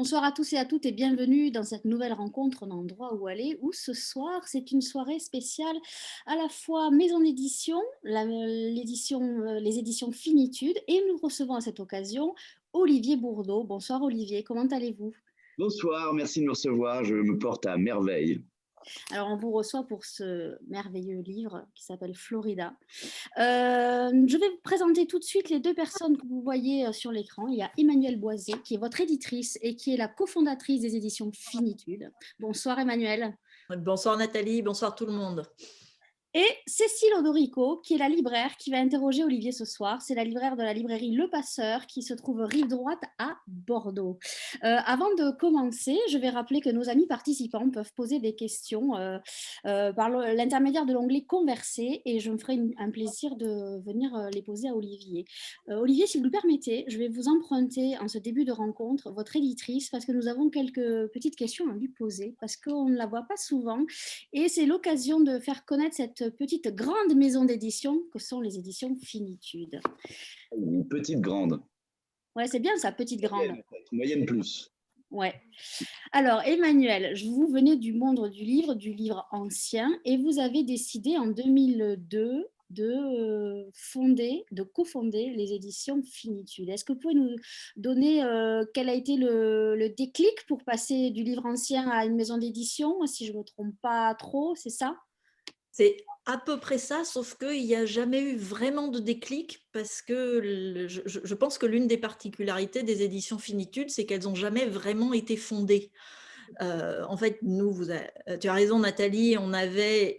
Bonsoir à tous et à toutes et bienvenue dans cette nouvelle rencontre d'endroit où aller, où ce soir c'est une soirée spéciale à la fois maison d'édition, les éditions Finitude et nous recevons à cette occasion Olivier Bourdeau. Bonsoir Olivier, comment allez-vous? Bonsoir, merci de me recevoir, je me porte à merveille. Alors on vous reçoit pour ce merveilleux livre qui s'appelle Florida. Je vais vous présenter tout de suite les deux personnes que vous voyez sur l'écran. Il y a Emmanuelle Boisé, qui est votre éditrice et qui est la cofondatrice des éditions Finitude. Bonsoir Emmanuelle. Bonsoir Nathalie, bonsoir tout le monde. Et Cécile Odorico, qui est la libraire qui va interroger Olivier ce soir. C'est la libraire de la librairie Le Passeur qui se trouve rive droite à Bordeaux. Avant de commencer, je vais rappeler que nos amis participants peuvent poser des questions par l'intermédiaire de l'onglet Converser et je me ferai un plaisir de venir les poser à Olivier. Olivier, si vous le permettez, je vais vous emprunter en ce début de rencontre votre éditrice parce que nous avons quelques petites questions à lui poser parce qu'on ne la voit pas souvent et c'est l'occasion de faire connaître cette petite grande maison d'édition que sont les éditions Finitude. Une petite grande. Ouais, c'est bien ça, petite grande. Moyenne plus. Ouais. Alors, Emmanuel, vous venez du monde du livre ancien, et vous avez décidé en 2002 de cofonder les éditions Finitude. Est-ce que vous pouvez nous donner quel a été le déclic pour passer du livre ancien à une maison d'édition, si je ne me trompe pas trop, c'est ça? C'est à peu près ça, sauf qu'il n'y a jamais eu vraiment de déclic parce que je pense que l'une des particularités des éditions Finitude, c'est qu'elles n'ont jamais vraiment été fondées. En fait, tu as raison Nathalie, on avait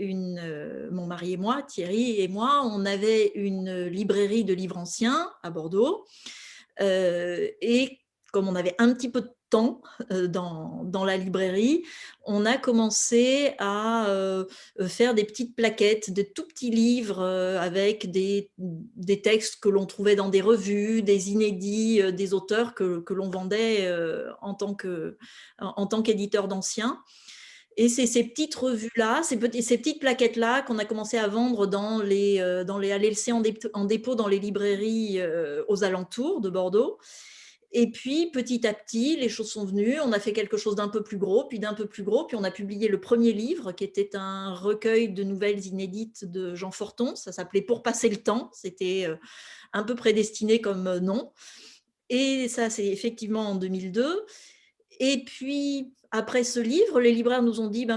mon mari et moi, Thierry et moi, on avait une librairie de livres anciens à Bordeaux. Et comme on avait un petit peu de temps dans la librairie, on a commencé à faire des petites plaquettes, de tout petits livres avec des textes que l'on trouvait dans des revues, des inédits, des auteurs que l'on vendait en tant qu'éditeur d'anciens. Et c'est ces petites revues-là, ces petites plaquettes-là qu'on a commencé à vendre à laisser en dépôt dans les librairies aux alentours de Bordeaux. Et puis, petit à petit, les choses sont venues. On a fait quelque chose d'un peu plus gros, puis d'un peu plus gros. Puis on a publié le premier livre, qui était un recueil de nouvelles inédites de Jean Forton. Ça s'appelait Pour passer le temps. C'était un peu prédestiné comme nom. Et ça, c'est effectivement en 2002. Et puis, après ce livre, les libraires nous ont dit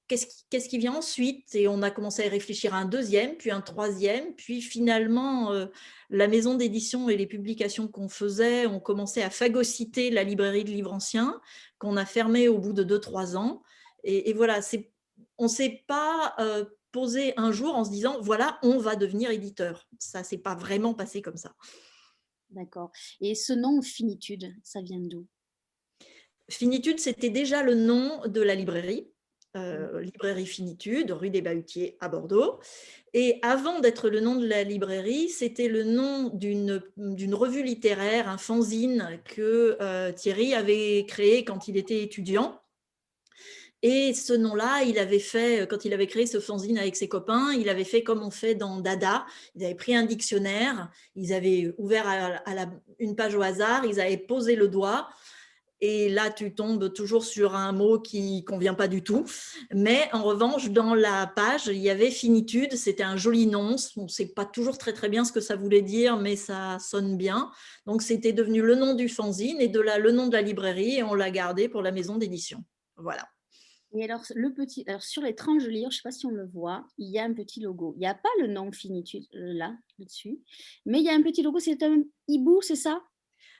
qu'est-ce qui vient ensuite? Et on a commencé à réfléchir à un deuxième, puis un troisième. Puis finalement, la maison d'édition et les publications qu'on faisait ont commencé à phagocyter la librairie de livres anciens, qu'on a fermée au bout de 2-3 ans. Et voilà, on ne s'est pas posé un jour en se disant, voilà, on va devenir éditeur. Ça ne s'est pas vraiment passé comme ça. D'accord. Et ce nom Finitude, ça vient d'où? Finitude, c'était déjà le nom de la librairie, librairie Finitude, rue des Bahutiers à Bordeaux. Et avant d'être le nom de la librairie, c'était le nom d'une revue littéraire, un fanzine que Thierry avait créé quand il était étudiant. Et ce nom-là, quand il avait créé ce fanzine avec ses copains, il avait fait comme on fait dans Dada. Ils avaient pris un dictionnaire, ils avaient ouvert une page au hasard, ils avaient posé le doigt. Et là, tu tombes toujours sur un mot qui ne convient pas du tout. Mais en revanche, dans la page, il y avait Finitude. C'était un joli nom. On ne sait pas toujours très, très bien ce que ça voulait dire, mais ça sonne bien. Donc, c'était devenu le nom du fanzine et le nom de la librairie. Et on l'a gardé pour la maison d'édition. Voilà. Et alors, sur les tranches de livres, je ne sais pas si on le voit, il y a un petit logo. Il n'y a pas le nom Finitude là-dessus, mais il y a un petit logo. C'est un hibou, c'est ça?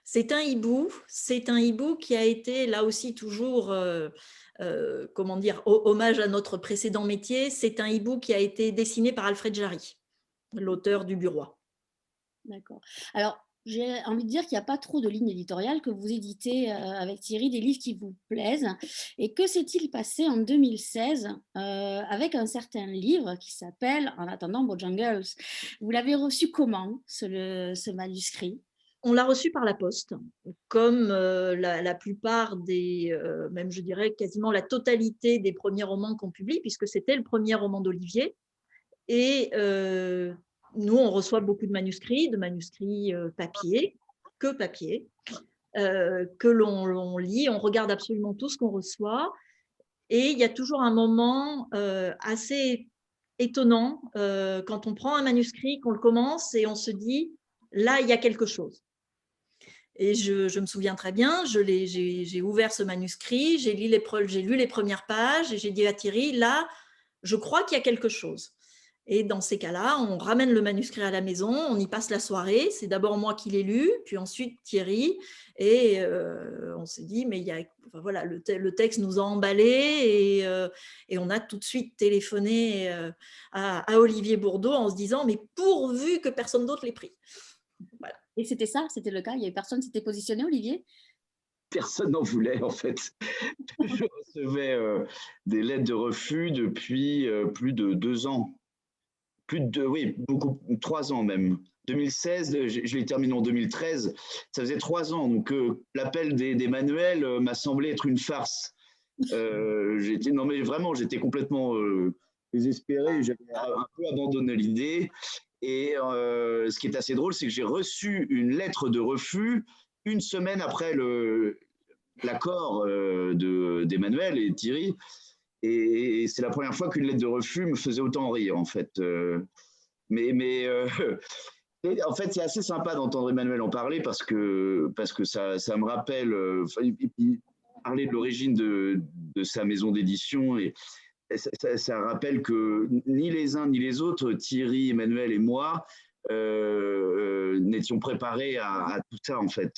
C'est un hibou. C'est un hibou qui a été là aussi toujours, hommage à notre précédent métier. C'est un hibou qui a été dessiné par Alfred Jarry, l'auteur du Bureau. D'accord. Alors, j'ai envie de dire qu'il n'y a pas trop de lignes éditoriales, que vous éditez avec Thierry des livres qui vous plaisent. Et que s'est-il passé en 2016 avec un certain livre qui s'appelle En attendant Bojangles? Vous l'avez reçu comment, ce manuscrit? On l'a reçu par la poste, comme la plupart même je dirais quasiment la totalité des premiers romans qu'on publie, puisque c'était le premier roman d'Olivier. Et nous, on reçoit beaucoup de manuscrits papier, que papier. que l'on lit, on regarde absolument tout ce qu'on reçoit. Et il y a toujours un moment assez étonnant quand on prend un manuscrit, qu'on le commence et on se dit, là, il y a quelque chose. Et je me souviens très bien, j'ai ouvert ce manuscrit, j'ai lu les premières pages et j'ai dit à Thierry, là, je crois qu'il y a quelque chose. Et dans ces cas-là, on ramène le manuscrit à la maison, on y passe la soirée. C'est d'abord moi qui l'ai lu, puis ensuite Thierry. Et on s'est dit, mais enfin, voilà, le texte nous a emballés et on a tout de suite téléphoné à Olivier Bourdeau en se disant, mais pourvu que personne d'autre l'ait pris. Voilà. Et c'était ça, c'était le cas. Il y avait personne qui s'était positionné, Olivier? Personne n'en voulait, en fait. Je recevais des lettres de refus depuis plus de 2 ans. Oui, beaucoup, 3 ans même. 2016, je l'ai terminé en 2013, ça faisait 3 ans. Donc l'appel des manuels m'a semblé être une farce. Non mais vraiment, j'étais complètement désespéré, j'avais un peu abandonné l'idée. Et ce qui est assez drôle, c'est que j'ai reçu une lettre de refus une semaine après l'accord d'Emmanuel et Thierry. Et c'est la première fois qu'une lettre de refus me faisait autant rire, en fait. En fait, c'est assez sympa d'entendre Emmanuel en parler parce que ça me rappelle, parler de l'origine de sa maison d'édition et ça rappelle que ni les uns ni les autres, Thierry, Emmanuel et moi, n'étions préparés à tout ça, en fait.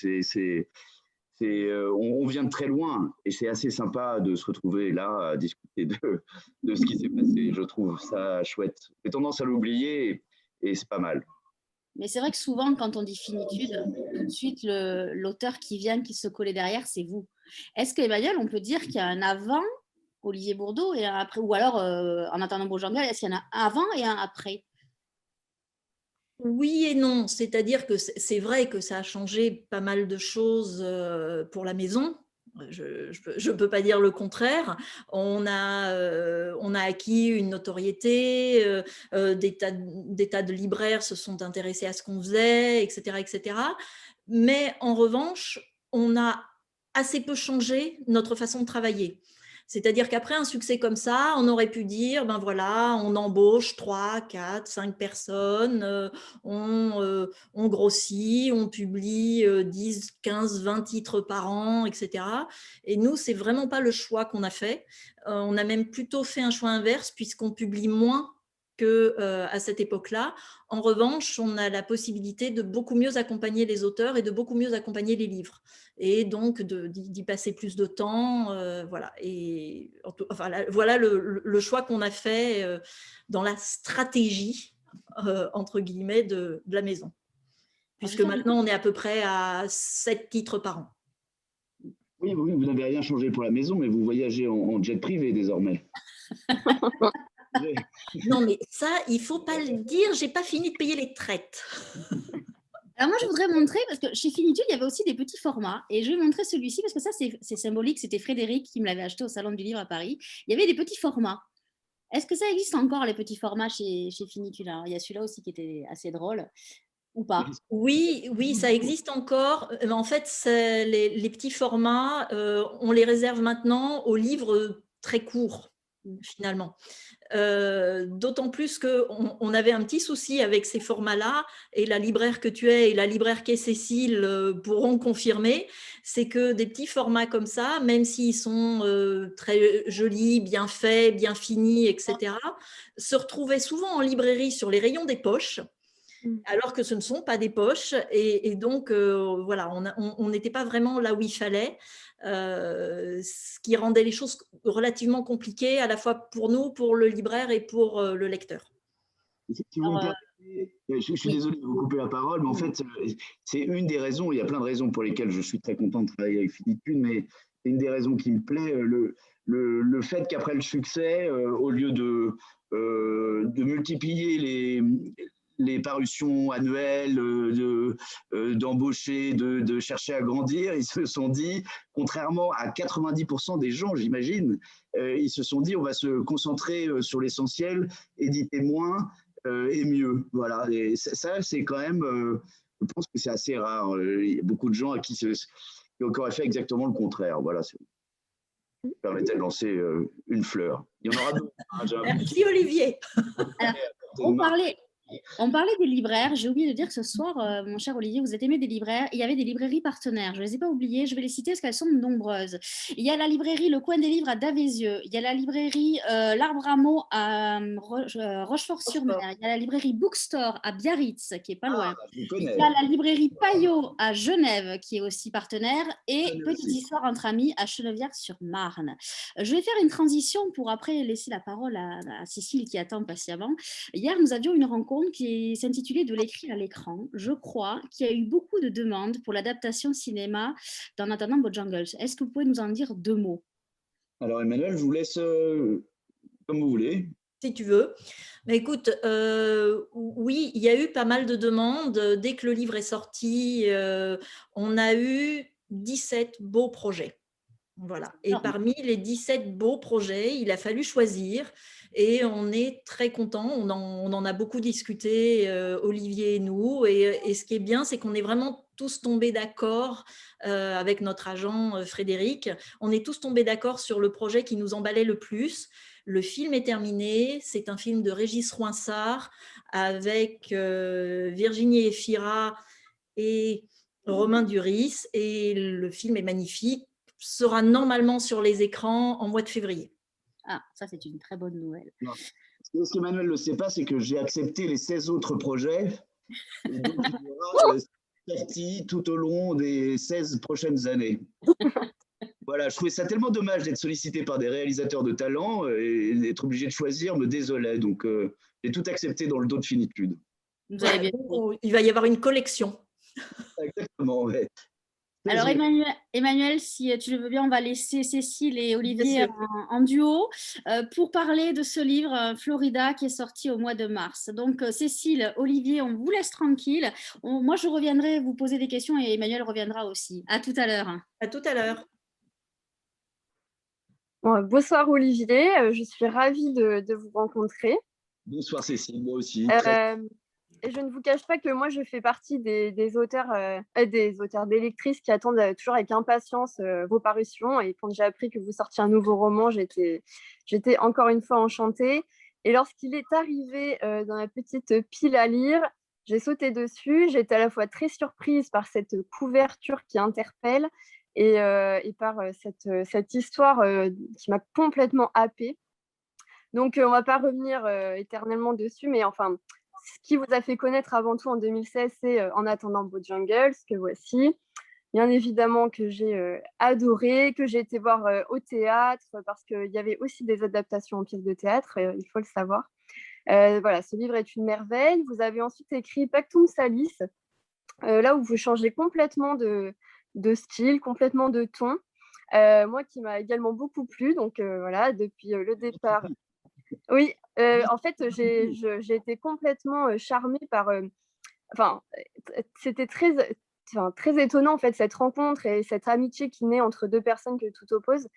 On vient de très loin et c'est assez sympa de se retrouver là à discuter de ce qui s'est passé. Je trouve ça chouette. J'ai tendance à l'oublier et c'est pas mal. Mais c'est vrai que souvent, quand on dit finitude, tout de suite, l'auteur qui vient, qui se collait derrière, c'est vous. Est-ce qu'Emmanuel, on peut dire qu'il y a un avant Olivier Bourdeau et un après, ou alors en attendant Bourgeois, est-ce qu'il y en a un avant et un après? Oui et non, c'est-à-dire que c'est vrai que ça a changé pas mal de choses pour la maison. Je peux pas dire le contraire. On a acquis une notoriété, des tas de libraires se sont intéressés à ce qu'on faisait, et cetera, et cetera. Mais en revanche, on a assez peu changé notre façon de travailler. C'est-à-dire qu'après un succès comme ça, on aurait pu dire, ben voilà, on embauche 3, 4, 5 personnes, on grossit, on publie 10, 15, 20 titres par an, etc. Et nous, c'est vraiment pas le choix qu'on a fait. On a même plutôt fait un choix inverse puisqu'on publie moins qu'à cette époque-là. En revanche, on a la possibilité de beaucoup mieux accompagner les auteurs et de beaucoup mieux accompagner les livres. Et donc d'y passer plus de temps. Voilà. Et, enfin, voilà le choix qu'on a fait dans la stratégie, entre guillemets, de la maison. Puisque maintenant, on est à peu près à 7 titres par an. Oui, oui, vous n'avez rien changé pour la maison, mais vous voyagez en jet privé désormais. Non, mais ça, il ne faut pas le dire, je n'ai pas fini de payer les traites. Alors moi, je voudrais montrer, parce que chez Finitude, il y avait aussi des petits formats. Et je vais montrer celui-ci, parce que ça, c'est symbolique. C'était Frédéric qui me l'avait acheté au Salon du Livre à Paris. Il y avait des petits formats. Est-ce que ça existe encore, les petits formats chez Finitude? Alors, il y a celui-là aussi qui était assez drôle, ou pas? Oui, oui, ça existe encore. En fait, les petits formats, on les réserve maintenant aux livres très courts, finalement. D'autant plus qu'on avait un petit souci avec ces formats-là, et la libraire que tu es et la libraire qu'est Cécile pourront confirmer, c'est que des petits formats comme ça, même s'ils sont très jolis, bien faits, bien finis, etc., se retrouvaient souvent en librairie sur les rayons des poches, alors que ce ne sont pas des poches. Et donc, voilà, on n'était pas vraiment là où il fallait, ce qui rendait les choses relativement compliquées, à la fois pour nous, pour le libraire et pour le lecteur. Si vous me permettez, je suis désolé de vous couper la parole, mais en fait, c'est une des raisons, il y a plein de raisons pour lesquelles je suis très content de travailler avec Finitude, mais c'est une des raisons qui me plaît, le fait qu'après le succès, au lieu de multiplier les parutions annuelles, d'embaucher, de chercher à grandir, ils se sont dit, contrairement à 90% des gens, j'imagine, ils se sont dit on va se concentrer sur l'essentiel, éditer moins et mieux. Voilà. Et ça c'est quand même, je pense que c'est assez rare. Il y a beaucoup de gens à qui qui aurait fait exactement le contraire. Voilà, ça permettait de lancer une fleur. Il y en aura d'autres. Merci Olivier. Alors, on parlait des libraires. J'ai oublié de dire que ce soir, mon cher Olivier, vous êtes aimé des libraires. Il y avait des librairies partenaires. Je ne les ai pas oubliées. Je vais les citer parce qu'elles sont nombreuses. Il y a la librairie Le Coin des Livres à Davézieux. Il y a la librairie L'Arbre à Mots à Rochefort-sur-Mer. Il y a la librairie Bookstore à Biarritz, qui est pas loin. Je Il connais. y a la librairie Payot à Genève, qui est aussi partenaire. Et Genève Petite aussi. Histoire entre amis à Chenevière-sur-Marne. Je vais faire une transition pour après laisser la parole à Cécile qui attend patiemment. Hier, nous avions une rencontre qui s'intitulait De l'écrit à l'écran. Je crois qu'il y a eu beaucoup de demandes pour l'adaptation cinéma d'En attendant Bojangles. Est-ce que vous pouvez nous en dire 2 mots? Alors Emmanuel, je vous laisse comme vous voulez. Si tu veux. Mais écoute, oui, il y a eu pas mal de demandes. Dès que le livre est sorti, on a eu 17 beaux projets. Voilà. Et parmi les 17 beaux projets, il a fallu choisir et on est très contents. On en a beaucoup discuté, Olivier et nous. Et ce qui est bien, c'est qu'on est vraiment tous tombés d'accord avec notre agent Frédéric. On est tous tombés d'accord sur le projet qui nous emballait le plus. Le film est terminé. C'est un film de Régis Ronsard avec Virginie Efira et Romain Duris. Et le film est magnifique. Sera normalement sur les écrans en mois de février. Ah, ça c'est une très bonne nouvelle. Non. Ce qu'Emmanuel ne sait pas, c'est que j'ai accepté les 16 autres projets. Et donc, il y aura sorti tout au long des 16 prochaines années. Voilà, je trouvais ça tellement dommage d'être sollicité par des réalisateurs de talent et d'être obligé de choisir me désolait. Donc, j'ai tout accepté dans le dos de finitude. Vous avez bien dit. Il va y avoir une collection. Exactement, ouais. Alors Emmanuel, si tu le veux bien, on va laisser Cécile et Olivier en duo pour parler de ce livre Florida qui est sorti au mois de mars. Donc Cécile, Olivier, on vous laisse tranquille. Moi, je reviendrai vous poser des questions et Emmanuel reviendra aussi. À tout à l'heure. À tout à l'heure. Bon, bonsoir Olivier, je suis ravie de vous rencontrer. Bonsoir Cécile, moi aussi. Et je ne vous cache pas que moi, je fais partie des auteurs, des lectrices qui attendent toujours avec impatience vos parutions. Et quand j'ai appris que vous sortiez un nouveau roman, j'étais encore une fois enchantée. Et lorsqu'il est arrivé dans la petite pile à lire, j'ai sauté dessus. J'étais à la fois très surprise par cette couverture qui interpelle et par cette histoire qui m'a complètement happée. Donc, on ne va pas revenir éternellement dessus, mais enfin, ce qui vous a fait connaître avant tout en 2016, c'est En attendant Bojangles, que voici. Bien évidemment que j'ai adoré, que j'ai été voir au théâtre, parce qu'il y avait aussi des adaptations en pièces de théâtre, il faut le savoir. Voilà, ce livre est une merveille. Vous avez ensuite écrit Pactum Salis, là où vous changez complètement de style, complètement de ton. Moi qui m'a également beaucoup plu, donc voilà, depuis le départ. Oui, en fait, j'ai été complètement charmée par. Enfin, c'était très étonnant en fait cette rencontre et cette amitié qui naît entre deux personnes que tout oppose.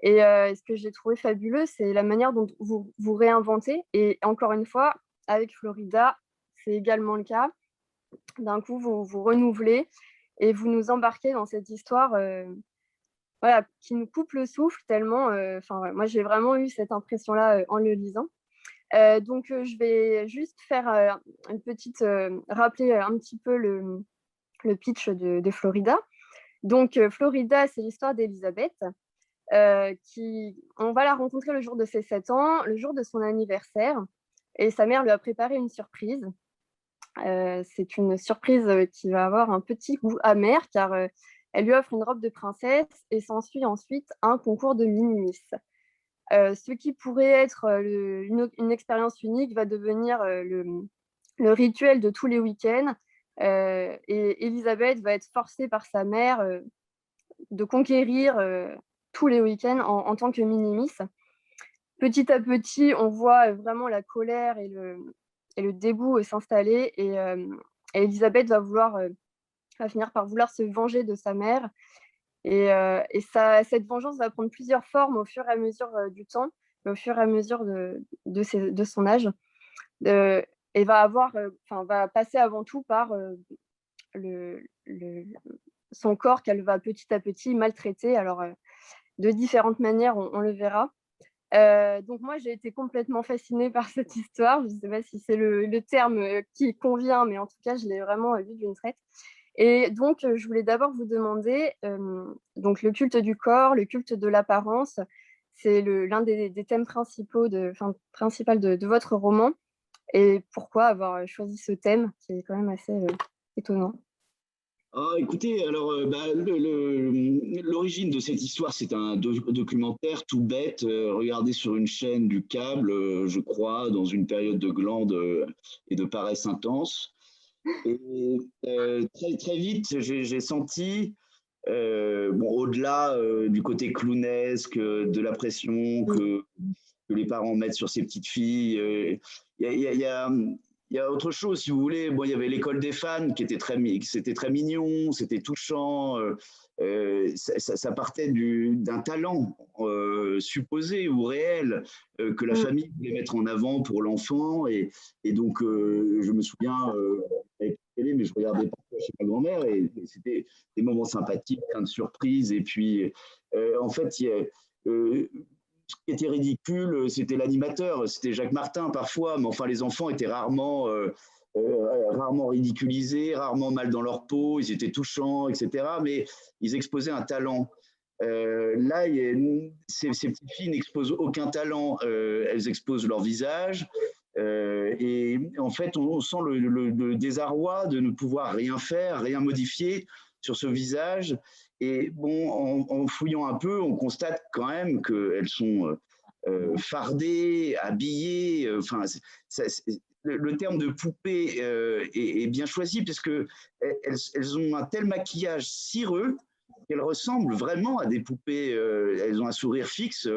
Et ce que j'ai trouvé fabuleux, c'est la manière dont vous vous réinventez. Et encore une fois, avec Florida, c'est également le cas. D'un coup, vous vous renouvelez et vous nous embarquez dans cette histoire. Voilà, qui nous coupe le souffle tellement. Ouais, moi, j'ai vraiment eu cette impression-là en le lisant. Donc, je vais juste faire une petite rappeler un petit peu le pitch de Florida. Donc, Florida, c'est l'histoire d'Elisabeth. On va la rencontrer le jour de ses 7 ans, le jour de son anniversaire. Et sa mère lui a préparé une surprise. C'est une surprise qui va avoir un petit goût amer car elle lui offre une robe de princesse et s'ensuit ensuite un concours de mini-miss. Ce qui pourrait être une expérience unique va devenir le rituel de tous les week-ends. Et Elisabeth va être forcée par sa mère de conquérir tous les week-ends en tant que mini-miss. Petit à petit, on voit vraiment la colère et le dégoût s'installer. Et Elisabeth va finir par vouloir se venger de sa mère. Et cette vengeance va prendre plusieurs formes au fur et à mesure du temps, au fur et à mesure de son âge. Et va passer avant tout par son corps qu'elle va petit à petit maltraiter. Alors, de différentes manières, on le verra. Donc moi, j'ai été complètement fascinée par cette histoire. Je ne sais pas si c'est le terme qui convient, mais en tout cas, je l'ai vraiment vue d'une traite. Et donc, je voulais d'abord vous demander, donc le culte du corps, le culte de l'apparence, c'est l'un des thèmes principaux principal de votre roman. Et pourquoi avoir choisi ce thème qui est quand même assez étonnant? Ah, écoutez, alors l'origine de cette histoire, c'est un documentaire tout bête, regardé sur une chaîne du câble, je crois, dans une période de glandes et de paresse intense. Et très, très vite, j'ai senti, bon, au-delà du côté clownesque, de la pression que les parents mettent sur ces petites filles, il y a, il y a- il y a- il y a autre chose, si vous voulez. Bon, il y avait l'école des fans qui était c'était très mignon, c'était touchant. Ça partait d'un talent supposé ou réel que la famille voulait mettre en avant pour l'enfant. Et donc, je me souviens, avec la télé, mais je regardais parfois chez ma grand-mère et c'était des moments sympathiques, plein de surprises. Et puis, en fait, ce qui était ridicule, c'était l'animateur, c'était Jacques Martin parfois, mais enfin les enfants étaient rarement ridiculisés, rarement mal dans leur peau, ils étaient touchants, etc. Mais ils exposaient un talent. Là, ces petites filles n'exposent aucun talent, elles exposent leur visage. Et en fait, on sent le désarroi de ne pouvoir rien faire, rien modifier sur ce visage. Et bon, en fouillant un peu, on constate quand même qu'elles sont fardées, habillées. Enfin, le terme de poupée est bien choisi parce que elles ont un tel maquillage cireux qu'elles ressemblent vraiment à des poupées. Elles ont un sourire fixe.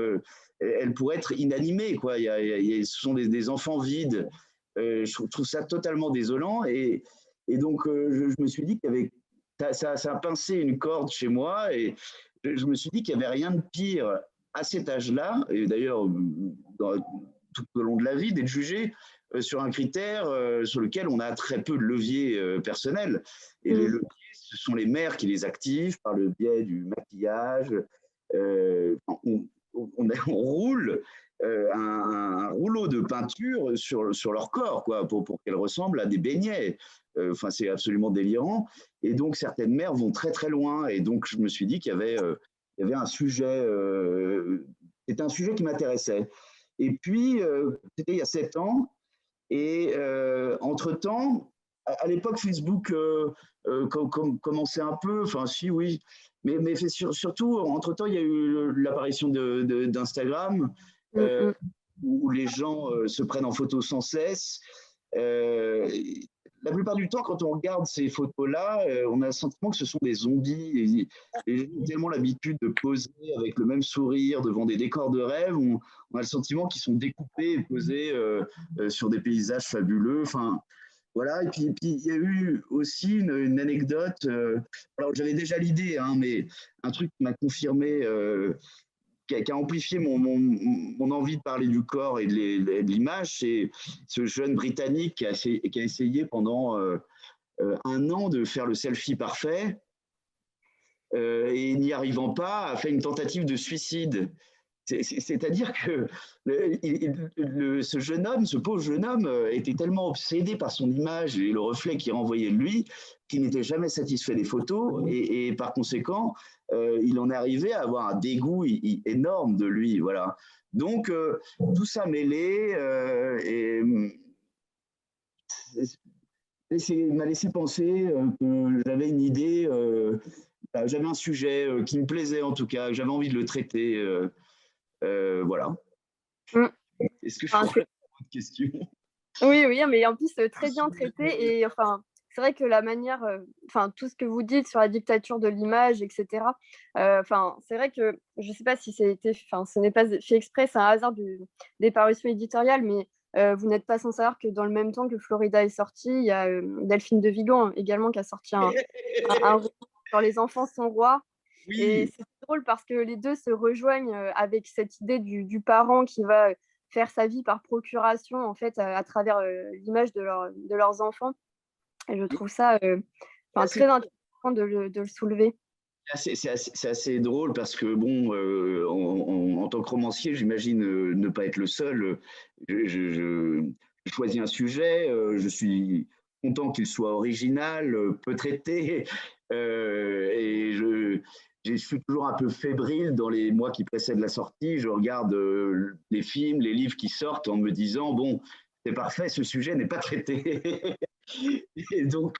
Elles pourraient être inanimées, quoi. Ce sont des enfants vides. Je trouve ça totalement désolant. Et donc, je me suis dit qu'il y avait ça a pincé une corde chez moi et je me suis dit qu'il n'y avait rien de pire à cet âge-là, et d'ailleurs tout au long de la vie, d'être jugé sur un critère sur lequel on a très peu de leviers personnels. Et les leviers, ce sont les mères qui les activent par le biais du maquillage. On roule un rouleau de peinture sur leur corps, quoi, pour qu'elles ressemblent à des beignets. Enfin, c'est absolument délirant. Et donc, certaines mères vont très, très loin. Et donc, je me suis dit qu'il y avait un sujet, c'était un sujet qui m'intéressait. Et puis, c'était il y a 7 ans. Et entre-temps, à l'époque, Facebook commençait un peu, enfin, si, oui. Mais surtout, entre-temps, il y a eu l'apparition d'Instagram, où les gens se prennent en photo sans cesse. La plupart du temps, quand on regarde ces photos-là, on a le sentiment que ce sont des zombies. Les gens ont tellement l'habitude de poser avec le même sourire devant des décors de rêve, on a le sentiment qu'ils sont découpés et posés sur des paysages fabuleux. Enfin, voilà. Et puis il y a eu aussi une anecdote. Alors, j'avais déjà l'idée, hein, mais un truc qui m'a confirmé, qui a amplifié mon envie de parler du corps et de l'image, c'est ce jeune Britannique qui a essayé pendant 1 an de faire le selfie parfait et n'y arrivant pas, a fait une tentative de suicide. C'est-à-dire que ce jeune homme, ce pauvre jeune homme, était tellement obsédé par son image et le reflet qu'il renvoyait de lui, qu'il n'était jamais satisfait des photos et par conséquent, il en est arrivé à avoir un dégoût énorme de lui. Voilà. Donc, tout ça mêlé m'a laissé penser que j'avais une idée, j'avais un sujet qui me plaisait en tout cas, j'avais envie de le traiter. Voilà. Est-ce que je pourrais répondre à votre question? Oui, oui, mais en plus, très bien traité et enfin, c'est vrai que la manière, enfin, tout ce que vous dites sur la dictature de l'image et cetera, enfin, c'est vrai que je ne sais pas si enfin, ce n'est pas fait exprès, c'est un hasard des parutions éditoriales, mais vous n'êtes pas sans savoir que dans le même temps que Florida est sortie, il y a, Delphine de Vigan également qui a sorti un roman sur Les enfants sont rois et Oui, c'est drôle parce que les 2 se rejoignent, avec cette idée du parent qui va, faire sa vie par procuration en fait, à travers, l'image de leurs enfants et je trouve ça, bah, très intéressant. important de le soulever. C'est assez drôle parce que, bon, en tant que romancier, j'imagine ne pas être le seul. Je choisis un sujet, je suis content qu'il soit original, peu traité, et je suis toujours un peu fébrile dans les mois qui précèdent la sortie. Je regarde les films, les livres qui sortent en me disant, bon, c'est parfait, ce sujet n'est pas traité. Et donc,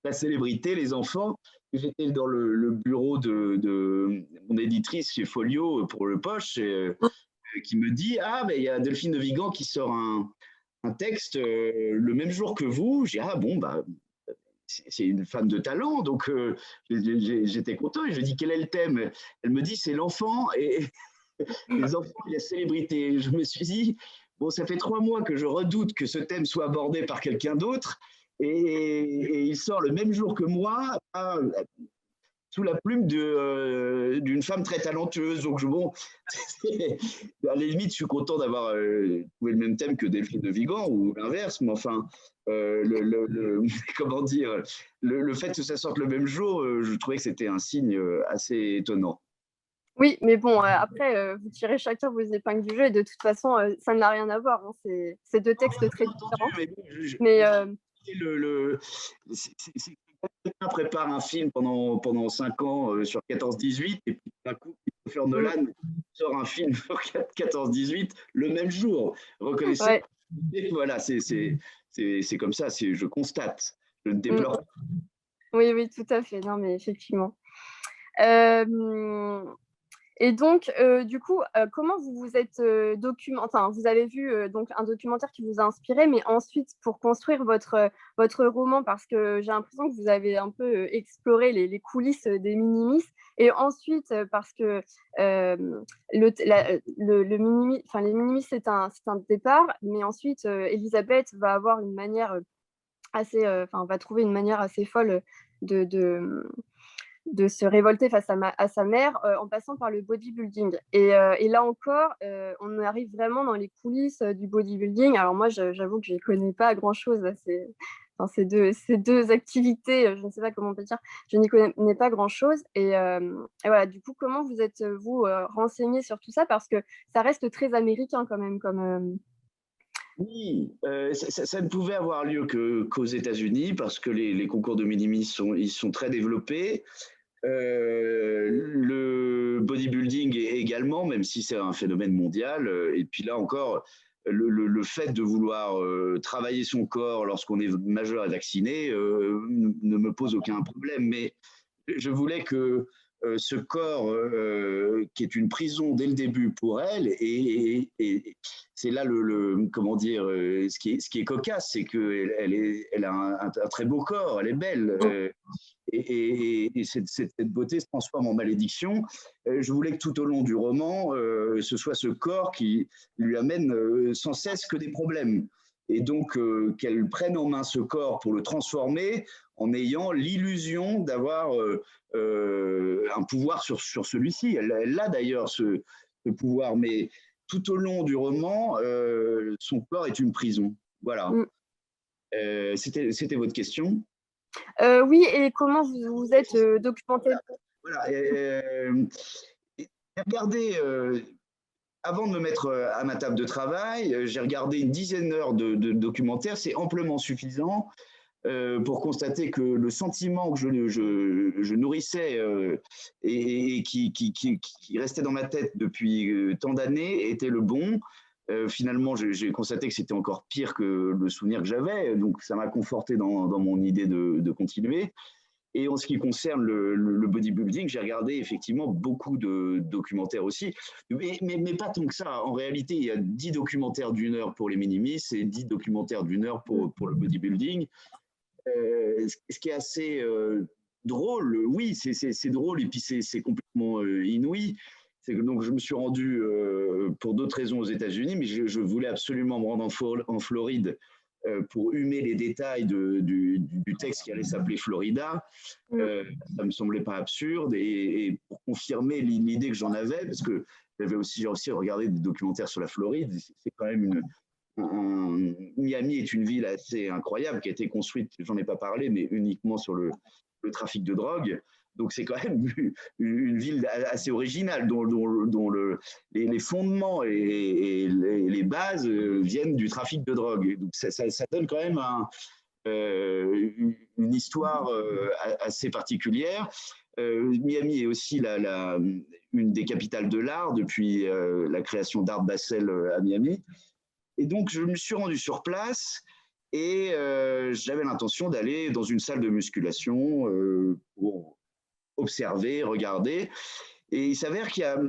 la célébrité, les enfants, j'étais dans le bureau de mon éditrice chez Folio pour le Poche, qui me dit, ah, ben, il y a Delphine de Vigan qui sort un texte le même jour que vous. J'ai dit, ah bon, bah, c'est une femme de talent, donc j'étais content. Et je dis, quel est le thème? Elle me dit, c'est l'enfant et les enfants et la célébrité. Et je me suis dit, bon, ça fait 3 mois que je redoute que ce thème soit abordé par quelqu'un d'autre. Et il sort le même jour que moi, sous la plume d'une femme très talentueuse. Donc, bon, à la limite, je suis content d'avoir trouvé le même thème que Delphine de Vigan ou l'inverse, mais enfin, comment dire, le fait que ça sorte le même jour, je trouvais que c'était un signe assez étonnant. Oui, mais bon, après, vous tirez chacun vos épingles du jeu et de toute façon, ça n'a rien à voir. Hein. C'est 2 textes très différents. Mais quelqu'un prépare un film pendant 5 ans sur 14-18 et puis d'un coup, Christopher Nolan sort un film sur 14-18 le même jour. Reconnaissez. ouais. Et voilà, c'est comme ça, je constate, je ne déplore pas. Oui, oui, tout à fait. Non, mais effectivement. Et donc, du coup, comment vous vous êtes documenté? Enfin, vous avez vu donc un documentaire qui vous a inspiré, mais ensuite, pour construire votre roman, parce que j'ai l'impression que vous avez un peu exploré les coulisses des Minimis, et ensuite, parce que les Minimis, c'est un départ, mais ensuite, Elisabeth va avoir une manière assez, va trouver une manière assez folle de se révolter face à sa mère en passant par le bodybuilding. Et là encore, on arrive vraiment dans les coulisses du bodybuilding. Alors moi, j'avoue que je ne connais pas grand-chose à ces deux activités, je ne sais pas comment on peut dire, je n'y connais pas grand-chose. Et voilà, du coup, comment vous êtes-vous renseigné sur tout ça? Parce que ça reste très américain quand même. Oui, ça ne pouvait avoir lieu qu'aux États-Unis parce que les concours de minimis ils sont très développés. Le bodybuilding également, même si c'est un phénomène mondial. Et puis là encore, le fait de vouloir travailler son corps lorsqu'on est majeur et vacciné ne me pose aucun problème. Mais je voulais que ce corps, qui est une prison dès le début pour elle, et c'est là comment dire, ce qui est cocasse, c'est qu'elle a un très beau corps, elle est belle. Et cette beauté se transforme en malédiction. Je voulais que tout au long du roman, ce soit ce corps qui lui amène sans cesse que des problèmes. Et donc, qu'elle prenne en main ce corps pour le transformer en ayant l'illusion d'avoir un pouvoir sur celui-ci. Elle a d'ailleurs ce pouvoir, mais tout au long du roman, son corps est une prison. Voilà. C'était votre question? Oui, et comment vous êtes documenté? Voilà. Regardez, avant de me mettre à ma table de travail, j'ai regardé une dizaine d'heures de documentaires. C'est amplement suffisant pour constater que le sentiment que je nourrissais et qui restait dans ma tête depuis tant d'années était le bon. Finalement, j'ai constaté que c'était encore pire que le souvenir que j'avais, donc ça m'a conforté dans mon idée de continuer. Et en ce qui concerne le bodybuilding, j'ai regardé effectivement beaucoup de documentaires aussi, mais pas tant que ça. En réalité, il y a 10 documentaires d'1 heure pour les minimis et 10 documentaires d'1 heure pour le bodybuilding. Ce qui est assez drôle, oui, c'est drôle et puis c'est complètement inouï. Donc, je me suis rendu pour d'autres raisons aux États-Unis, mais je voulais absolument me rendre en Floride pour humer les détails du texte qui allait s'appeler Florida. Ça ne me semblait pas absurde et pour confirmer l'idée que j'en avais, parce que j'ai aussi regardé des documentaires sur la Floride, c'est quand même Miami est une ville assez incroyable qui a été construite, j'en ai pas parlé, mais uniquement sur le trafic de drogue. Donc, c'est quand même une ville assez originale dont les fondements et les bases viennent du trafic de drogue. Donc, ça donne quand même une histoire assez particulière. Miami est aussi une des capitales de l'art depuis la création d'Art Basel à Miami. Et donc, je me suis rendu sur place et j'avais l'intention d'aller dans une salle de musculation pour observer, regarder. Et il s'avère qu'il y a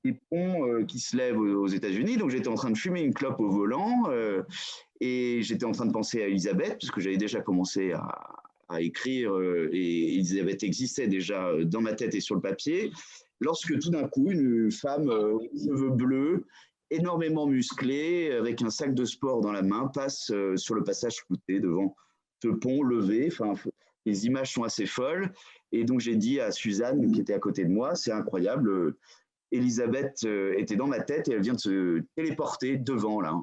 des ponts qui se lèvent aux États-Unis. Donc, j'étais en train de fumer une clope au volant et j'étais en train de penser à Elisabeth, parce que j'avais déjà commencé à écrire et Elisabeth existait déjà dans ma tête et sur le papier. Lorsque tout d'un coup, une femme aux cheveux bleus, énormément musclée, avec un sac de sport dans la main, passe sur le passage clouté devant ce pont levé. Enfin, les images sont assez folles. Et donc, j'ai dit à Suzanne, qui était à côté de moi, c'est incroyable, Elisabeth était dans ma tête et elle vient de se téléporter devant, là.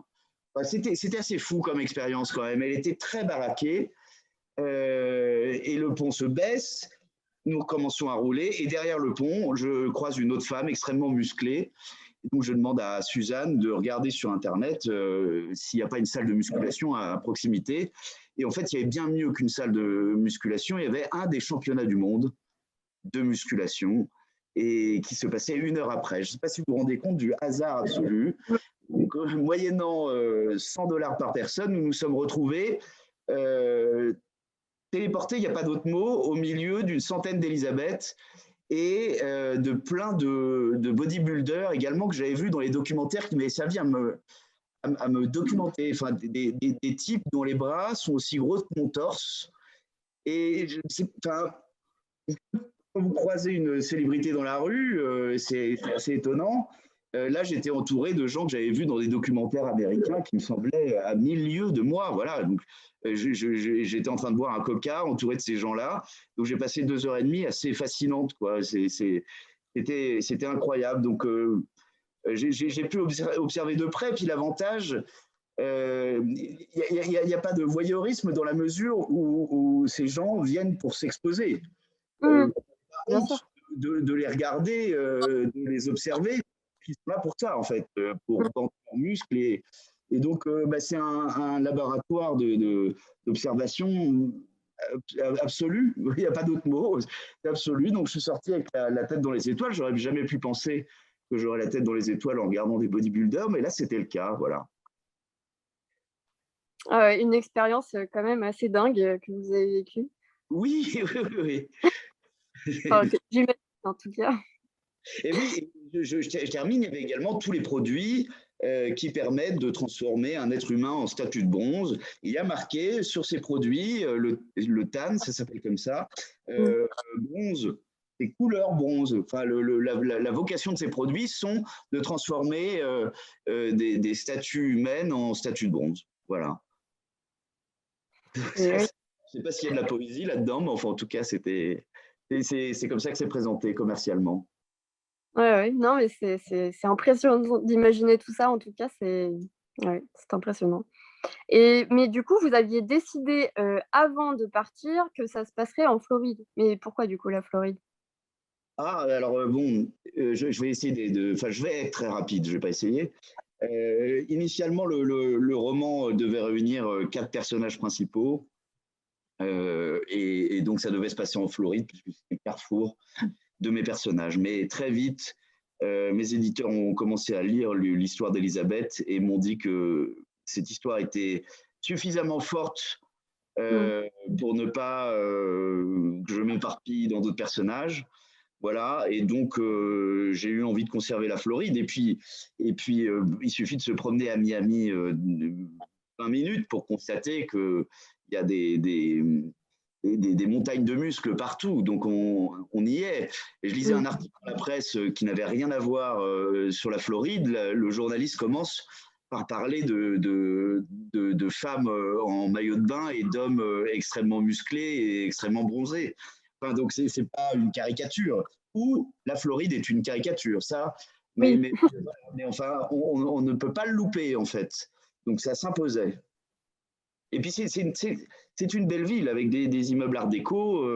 Enfin, c'était assez fou comme expérience quand même. Elle était très baraquée et le pont se baisse. Nous commençons à rouler et derrière le pont, je croise une autre femme extrêmement musclée. Donc, je demande à Suzanne de regarder sur Internet s'il n'y a pas une salle de musculation à proximité. Et en fait, il y avait bien mieux qu'une salle de musculation. Il y avait un des championnats du monde de musculation et qui se passait 1 heure après. Je ne sais pas si vous vous rendez compte du hasard absolu. Donc, moyennant $100 par personne, nous nous sommes retrouvés téléportés, il n'y a pas d'autre mot, au milieu d'une centaine d'Elisabeth et de plein de bodybuilders également que j'avais vus dans les documentaires qui m'avaient servi à me documenter. Enfin, des types dont les bras sont aussi gros que mon torse. Et quand vous croisez une célébrité dans la rue, c'est assez étonnant. Là, j'étais entouré de gens que j'avais vus dans des documentaires américains qui me semblaient à 1000 lieues de moi. Voilà. Donc, j'étais en train de boire un coca entouré de ces gens-là. Donc, j'ai passé 2 heures et demie assez fascinantes, quoi. C'était incroyable. Donc, j'ai pu observer de près. Puis l'avantage, il n'y a pas de voyeurisme dans la mesure où ces gens viennent pour s'exposer. Bien sûr. De les regarder, de les observer, qui sont là pour ça, en fait, pour vendre leurs muscles. Et donc, c'est un laboratoire d'observation absolu. Il n'y a pas d'autre mot. C'est absolu. Donc, je suis sorti avec la tête dans les étoiles. J'aurais jamais pu penser que j'aurais la tête dans les étoiles en regardant des bodybuilders, mais là, c'était le cas. Voilà. Une expérience quand même assez dingue que vous avez vécue. Oui, oui. Enfin, j'imagine en tout cas. Et oui, je termine, il y avait également tous les produits qui permettent de transformer un être humain en statue de bronze. Il y a marqué sur ces produits, le tan, ça s'appelle comme ça, bronze, et couleur bronze. Enfin, la vocation de ces produits sont de transformer des statues humaines en statues de bronze. Voilà. Je ne sais pas s'il y a de la poésie là-dedans, mais enfin, en tout cas, c'est comme ça que c'est présenté commercialement. Ouais, non, mais c'est impressionnant d'imaginer tout ça. En tout cas, c'est impressionnant. Mais du coup, vous aviez décidé avant de partir que ça se passerait en Floride. Mais pourquoi du coup la Floride? Ah, alors bon, je vais essayer enfin, je vais être très rapide, je ne vais pas essayer. Initialement, le roman devait réunir 4 personnages principaux. Et donc, ça devait se passer en Floride, puisque c'est le carrefour de mes personnages. Mais très vite, mes éditeurs ont commencé à lire l'histoire d'Elisabeth et m'ont dit que cette histoire était suffisamment forte pour ne pas que je m'éparpille dans d'autres personnages. Voilà, et donc j'ai eu envie de conserver la Floride. Et puis il suffit de se promener à Miami 20 minutes pour constater qu'il y a des montagnes de muscles partout. Donc on y est. Et je lisais un article dans la presse qui n'avait rien à voir sur la Floride. Le journaliste commence par parler de femmes en maillot de bain et d'hommes extrêmement musclés et extrêmement bronzés. Enfin, donc, ce n'est pas une caricature. Ou la Floride est une caricature, ça. Mais enfin, on ne peut pas le louper, en fait. Donc, ça s'imposait. Et puis, c'est une belle ville avec des immeubles art déco.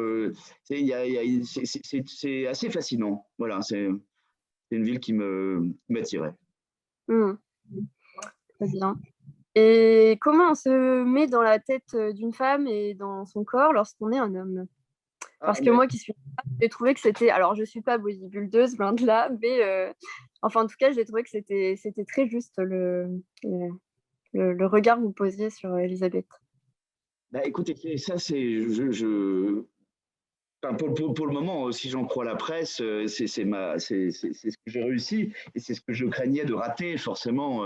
C'est assez fascinant. Voilà, c'est une ville qui m'attirait. Mmh. Très bien. Et comment on se met dans la tête d'une femme et dans son corps lorsqu'on est un homme? Parce que moi qui suis femme, j'ai trouvé que c'était, alors je suis pas bodybuildeuse, loin de là, mais enfin en tout cas j'ai trouvé que c'était très juste le regard que vous posiez sur Elisabeth. Bah, écoutez, ça, enfin, pour le moment, si j'en crois la presse, c'est ce que j'ai réussi et c'est ce que je craignais de rater, forcément.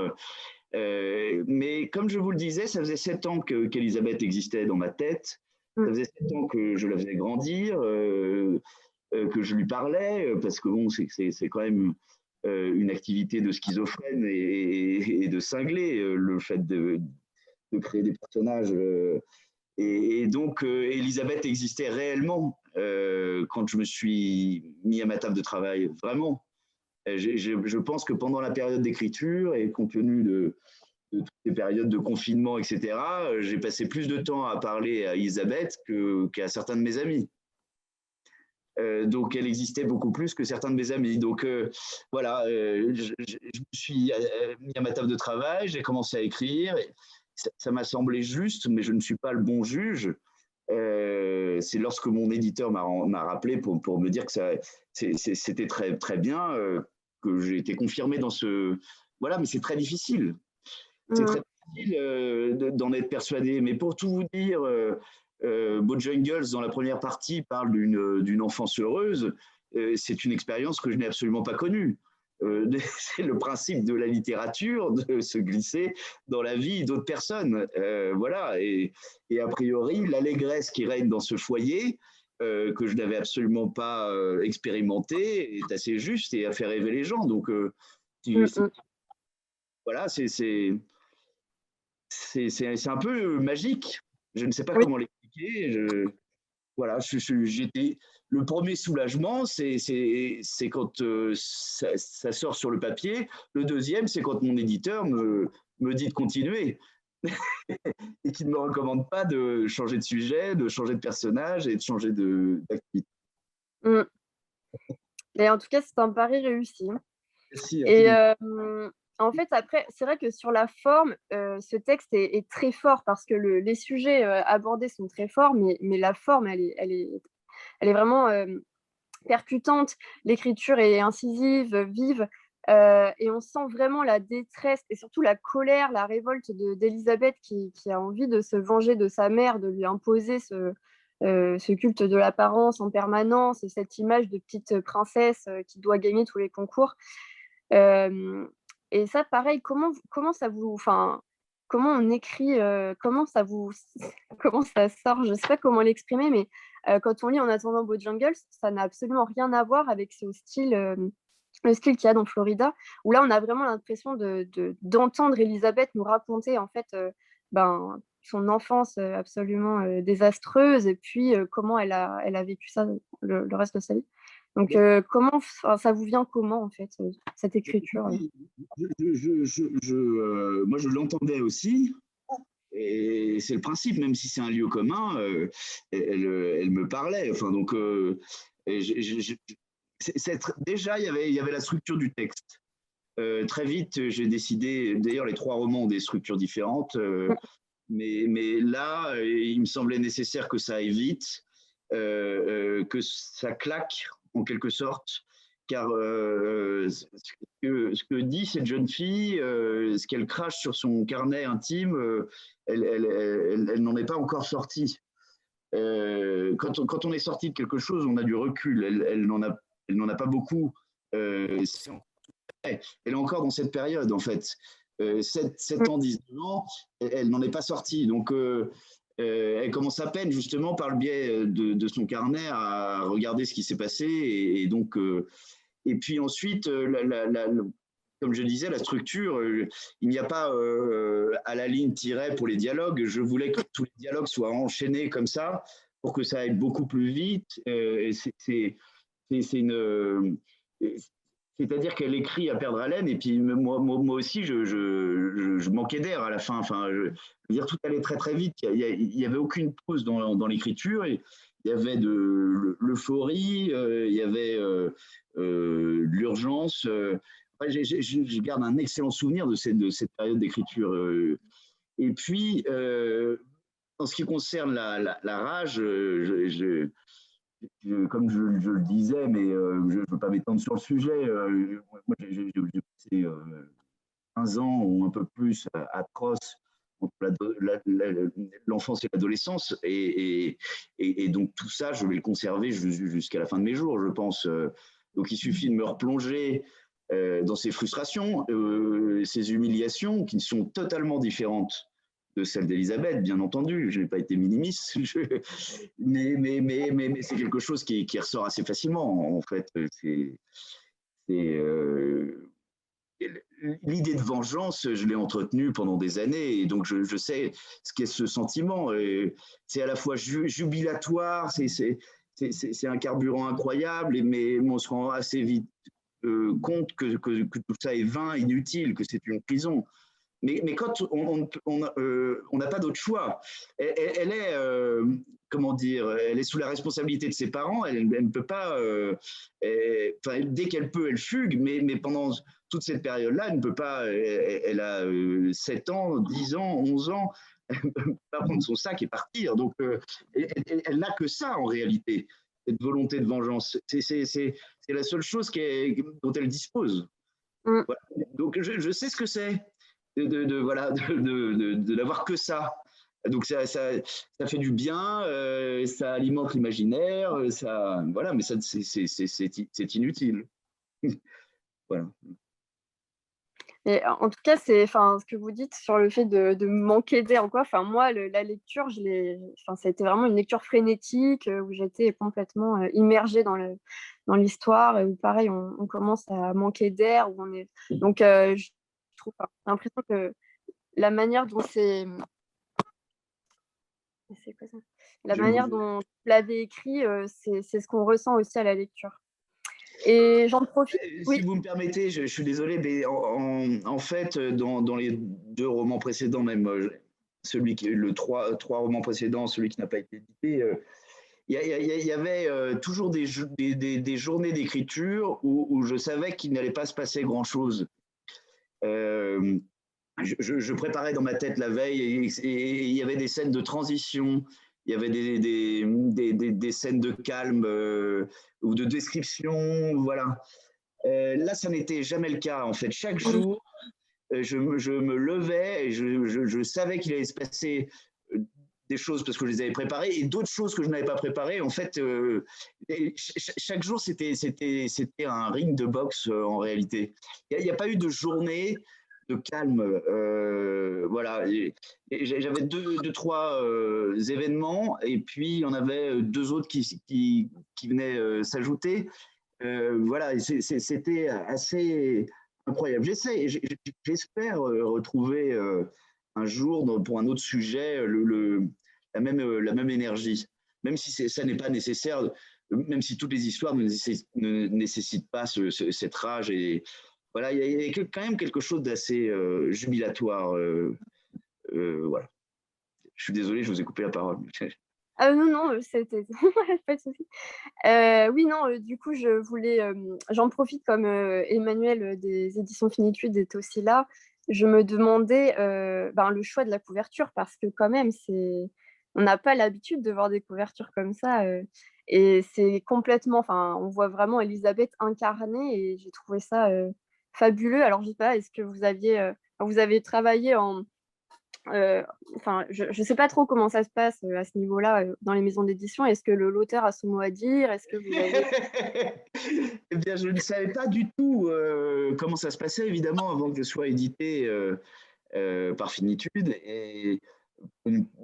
Mais comme je vous le disais, ça faisait 7 ans qu'Elisabeth existait dans ma tête. Ça faisait 7 ans que je la faisais grandir, que je lui parlais, parce que bon, c'est quand même une activité de schizophrène et de cinglé, le fait de créer des personnages. Et donc, Elisabeth existait réellement quand je me suis mis à ma table de travail, vraiment. Je pense que pendant la période d'écriture et compte tenu de toutes les périodes de confinement, etc., j'ai passé plus de temps à parler à Elisabeth qu'à certains de mes amis. Donc, elle existait beaucoup plus que certains de mes amis. Donc, voilà, je me suis mis à ma table de travail, j'ai commencé à écrire. Ça m'a semblé juste, mais je ne suis pas le bon juge. C'est lorsque mon éditeur m'a rappelé pour me dire que c'était très, très bien, que j'ai été confirmé dans ce… Voilà, mais c'est très difficile. C'est très difficile d'en être persuadé. Mais pour tout vous dire, Bojangles, dans la première partie, parle d'une enfance heureuse. C'est une expérience que je n'ai absolument pas connue. C'est le principe de la littérature, de se glisser dans la vie d'autres personnes. Voilà. Et a priori, l'allégresse qui règne dans ce foyer, que je n'avais absolument pas expérimenté, est assez juste et a fait rêver les gens. Donc, voilà, c'est un peu magique. Je ne sais pas comment l'expliquer. Voilà, j'étais… Le premier soulagement, c'est quand ça sort sur le papier. Le deuxième, c'est quand mon éditeur me dit de continuer et qu'il ne me recommande pas de changer de sujet, de changer de personnage et de changer d'activité. Mais en tout cas, c'est un pari réussi. Merci. Et en fait, après, c'est vrai que sur la forme, ce texte est très fort parce que les sujets abordés sont très forts, mais la forme, elle est vraiment percutante. L'écriture est incisive, vive, et on sent vraiment la détresse et surtout la colère, la révolte d'Elisabeth qui a envie de se venger de sa mère, de lui imposer ce culte de l'apparence en permanence, cette image de petite princesse qui doit gagner tous les concours. Et ça, pareil, comment ça vous, enfin, comment on écrit, comment ça vous, comment ça sort, je sais pas comment l'exprimer, mais quand on lit En attendant Bojangles, ça n'a absolument rien à voir avec le style qu'il y a dans Florida, où là, on a vraiment l'impression d'entendre Elisabeth nous raconter en fait, ben, son enfance absolument désastreuse, et puis comment elle a vécu ça le reste de sa vie. Donc, comment ça vous vient comment, en fait, cette écriture? Moi, je l'entendais aussi. Et c'est le principe, même si c'est un lieu commun, elle me parlait. Enfin, donc, déjà, il y avait la structure du texte. Très vite, j'ai décidé, d'ailleurs, les 3 romans ont des structures différentes, mais là, il me semblait nécessaire que ça aille vite, que ça claque, en quelque sorte, car ce que dit cette jeune fille, ce qu'elle crache sur son carnet intime, elle n'en est pas encore sortie. Quand on est sorti de quelque chose, on a du recul. Elle n'en a pas beaucoup. Elle est encore dans cette période, en fait. 7 ans, 19 ans, elle n'en est pas sortie. Donc, elle commence à peine, justement, par le biais de son carnet, à regarder ce qui s'est passé. Et donc, et puis ensuite, comme je disais, la structure, il n'y a pas à la ligne tiret pour les dialogues. Je voulais que tous les dialogues soient enchaînés comme ça pour que ça aille beaucoup plus vite. C'est une… C'est-à-dire qu'elle écrit à perdre haleine, et puis moi aussi, je manquais d'air à la fin. Enfin, je veux dire, tout allait très très vite. Il y avait aucune pause dans l'écriture. Et il y avait de l'euphorie, il y avait l'urgence. Ouais, je garde un excellent souvenir de cette période d'écriture. Et puis, en ce qui concerne la rage, comme je le disais, mais je ne veux pas m'étendre sur le sujet. Moi, j'ai passé 15 ans ou un peu plus atroces entre l'enfance et l'adolescence. Et donc, tout ça, je vais le conserver jusqu'à la fin de mes jours, je pense. Donc, il suffit de me replonger dans ces frustrations, ces humiliations qui sont totalement différentes de celle d'Elisabeth, bien entendu. Je n'ai pas été minimiste, mais c'est quelque chose qui ressort assez facilement, en fait. L'idée de vengeance, je l'ai entretenue pendant des années, et donc je sais ce qu'est ce sentiment. C'est à la fois jubilatoire, c'est un carburant incroyable, mais on se rend assez vite compte que tout ça est vain, inutile, que c'est une prison. Mais quand on n'a pas d'autre choix, elle est, comment dire, elle est sous la responsabilité de ses parents, elle ne peut pas, dès qu'elle peut, elle fugue, mais pendant toute cette période-là, elle ne peut pas, elle a 7 ans, 10 ans, 11 ans, elle ne peut pas prendre son sac et partir. Donc, elle n'a que ça en réalité, cette volonté de vengeance. C'est la seule chose dont elle dispose. Voilà. Donc, je sais ce que c'est de n'avoir que ça. Donc ça fait du bien, ça alimente l'imaginaire, ça, voilà, mais ça, c'est inutile. Voilà. Et en tout cas, ce que vous dites sur le fait de manquer d'air ou quoi. Enfin, moi, la lecture, ça a été vraiment une lecture frénétique où j'étais complètement immergée dans l'histoire. Où pareil, on commence à manquer d'air. Donc, je trouve, j'ai l'impression que la manière dont c'est quoi ça? La manière dont vous l'avez écrit, c'est ce qu'on ressent aussi à la lecture. Et j'en profite. Si vous me permettez, je suis désolé, mais en fait, dans les 2 romans précédents, même le 3 romans précédents, celui qui n'a pas été édité, il y avait toujours des journées d'écriture où je savais qu'il n'allait pas se passer grand-chose. Je préparais dans ma tête la veille, et il y avait des scènes de transition, il y avait des scènes de calme ou de description, voilà. Là, ça n'était jamais le cas, en fait. Chaque jour, je me levais et je savais qu'il allait se passer des choses parce que je les avais préparées, et d'autres choses que je n'avais pas préparées. En fait, chaque jour, c'était un ring de boxe en réalité. Il n'y a pas eu de journée de calme. Voilà. J'avais deux, trois événements, et puis il y en avait 2 autres qui venaient s'ajouter. Voilà, c'était assez incroyable. J'espère retrouver un jour, pour un autre sujet, la même énergie, même si ça n'est pas nécessaire, même si toutes les histoires ne nécessitent pas cette rage. Et voilà, il y a quand même quelque chose d'assez jubilatoire. Voilà. Je suis désolé, je vous ai coupé la parole. Ah non, c'était pas de souci. Oui, non, du coup, j'en profite comme Emmanuel des éditions Finitude est aussi là. Je me demandais le choix de la couverture, parce que quand même, on n'a pas l'habitude de voir des couvertures comme ça. Et c'est complètement, enfin, on voit vraiment Elisabeth incarnée, et j'ai trouvé ça fabuleux. Alors, je sais pas, est-ce que vous avez travaillé je ne sais pas trop comment ça se passe à ce niveau-là dans les maisons d'édition. Est-ce que l'auteur a son mot à dire? Est-ce que vous avez... Eh bien, je ne savais pas du tout comment ça se passait, évidemment, avant que je sois édité par Finitude. Et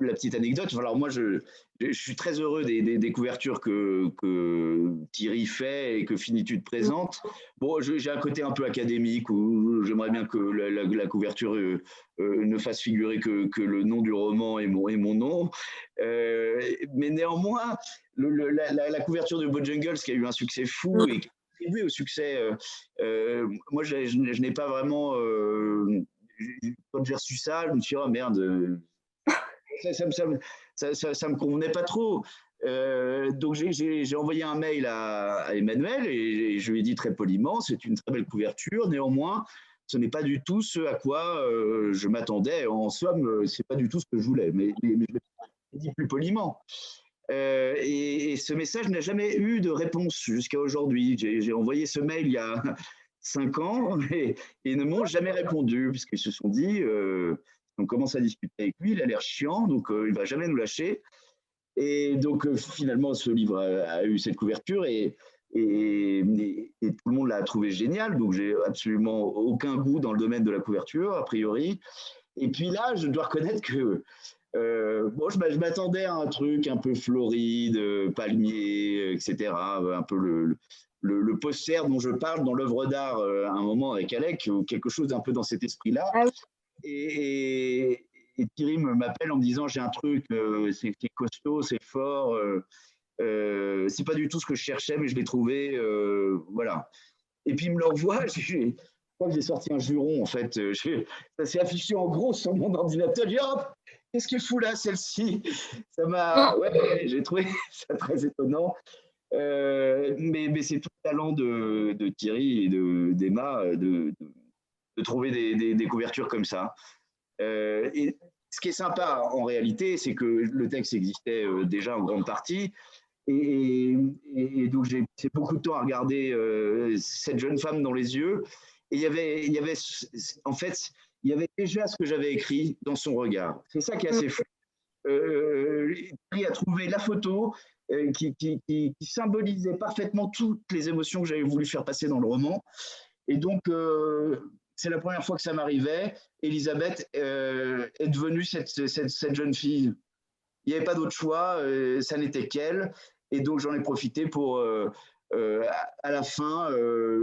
la petite anecdote, alors moi, je suis très heureux des couvertures que Thierry fait et que Finitude présente. Bon, j'ai un côté un peu académique où j'aimerais bien que la couverture ne fasse figurer que le nom du roman et mon nom. Mais néanmoins, la couverture de Bojangles, qui a eu un succès fou et contribué au succès. Moi, je n'ai pas vraiment… quand j'ai reçu ça, je me suis dit, oh merde, ça me convenait pas trop. Donc j'ai envoyé un mail à Emmanuel et je lui ai dit très poliment, c'est une très belle couverture, néanmoins, ce n'est pas du tout ce à quoi je m'attendais. En somme, c'est pas du tout ce que je voulais, mais je l'ai dit plus poliment. Et ce message n'a jamais eu de réponse jusqu'à aujourd'hui. J'ai envoyé ce mail il y a 5 ans et ils ne m'ont jamais répondu, puisqu'ils se sont dit, on commence à discuter avec lui, il a l'air chiant, donc il ne va jamais nous lâcher. Et donc finalement, ce livre a eu cette couverture et tout le monde l'a trouvé génial, donc j'ai absolument aucun goût dans le domaine de la couverture, a priori. Et puis là, je dois reconnaître que bon, je m'attendais à un truc un peu floride, palmier, etc. Un peu le poster dont je parle dans l'œuvre d'art à un moment avec Alec, ou quelque chose un peu dans cet esprit-là. Ah oui. Et Thierry m'appelle en me disant j'ai un truc, c'est costaud, c'est fort, c'est pas du tout ce que je cherchais, mais je l'ai trouvé, voilà. Et puis il me l'envoie, je crois que j'ai sorti un juron en fait, ça s'est affiché en gros sur mon ordinateur, je dis hop, qu'est-ce qu'elle fout là celle-ci? Ça m'a, ouais, j'ai trouvé ça très étonnant. Mais c'est tout le talent de Thierry et d'Emma de trouver des couvertures comme ça. Et ce qui est sympa en réalité, c'est que le texte existait déjà en grande partie. Et donc j'ai passé beaucoup de temps à regarder cette jeune femme dans les yeux. Et en fait, il y avait déjà ce que j'avais écrit dans son regard. C'est ça qui est assez fou. Il a trouvé la photo qui symbolisait parfaitement toutes les émotions que j'avais voulu faire passer dans le roman. Et donc, c'est la première fois que ça m'arrivait. Elisabeth est devenue cette jeune fille. Il n'y avait pas d'autre choix, ça n'était qu'elle. Et donc, j'en ai profité pour, à la fin,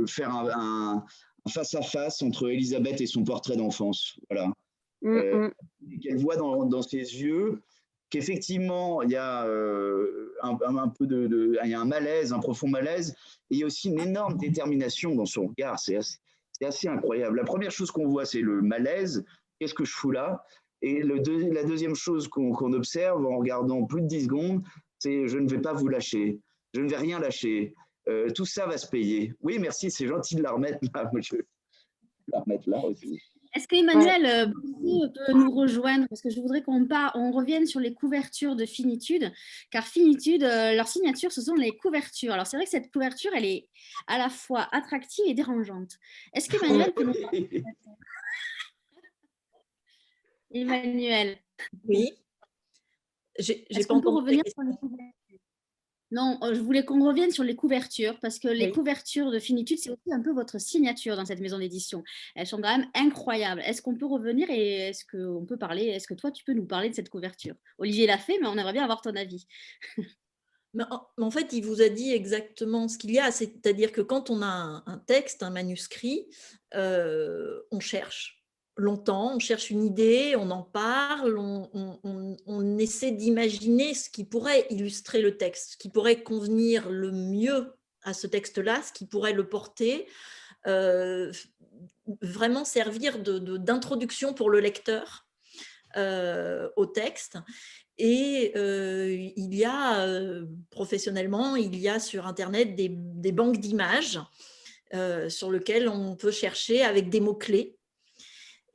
faire un face-à-face entre Elisabeth et son portrait d'enfance. Voilà. Qu'elle voit dans ses yeux qu'effectivement, il y a un peu il y a un malaise, un profond malaise, et il y a aussi une énorme détermination dans son regard. C'est assez incroyable. La première chose qu'on voit, c'est le malaise. Qu'est-ce que je fous là? Et la deuxième chose qu'on observe en regardant plus de 10 secondes, c'est je ne vais pas vous lâcher. Je ne vais rien lâcher. Tout ça va se payer. Oui, merci, c'est gentil de la remettre là. Je vais la remettre là aussi. Est-ce qu'Emmanuel peut nous rejoindre? Parce que je voudrais qu'on revienne sur les couvertures de Finitude, car Finitude, leur signature, ce sont les couvertures. Alors, c'est vrai que cette couverture, elle est à la fois attractive et dérangeante. Est-ce qu'Emmanuel peut nous rejoindre? Emmanuel. Oui. Est-ce qu'on peut revenir sur les couvertures? Non, je voulais qu'on revienne sur les couvertures, parce que les couvertures de Finitude, c'est aussi un peu votre signature dans cette maison d'édition. Elles sont quand même incroyables. Est-ce qu'on peut revenir et est-ce qu'on peut parler, est-ce que toi, tu peux nous parler de cette couverture? Olivier l'a fait, mais on aimerait bien avoir ton avis. Mais en fait, il vous a dit exactement ce qu'il y a, c'est-à-dire que quand on a un texte, un manuscrit, on cherche longtemps, on cherche une idée, on en parle, on essaie d'imaginer ce qui pourrait illustrer le texte, ce qui pourrait convenir le mieux à ce texte-là, ce qui pourrait le porter, vraiment servir d'introduction pour le lecteur au texte. Et il y a professionnellement, il y a sur Internet des banques d'images sur lesquelles on peut chercher avec des mots-clés.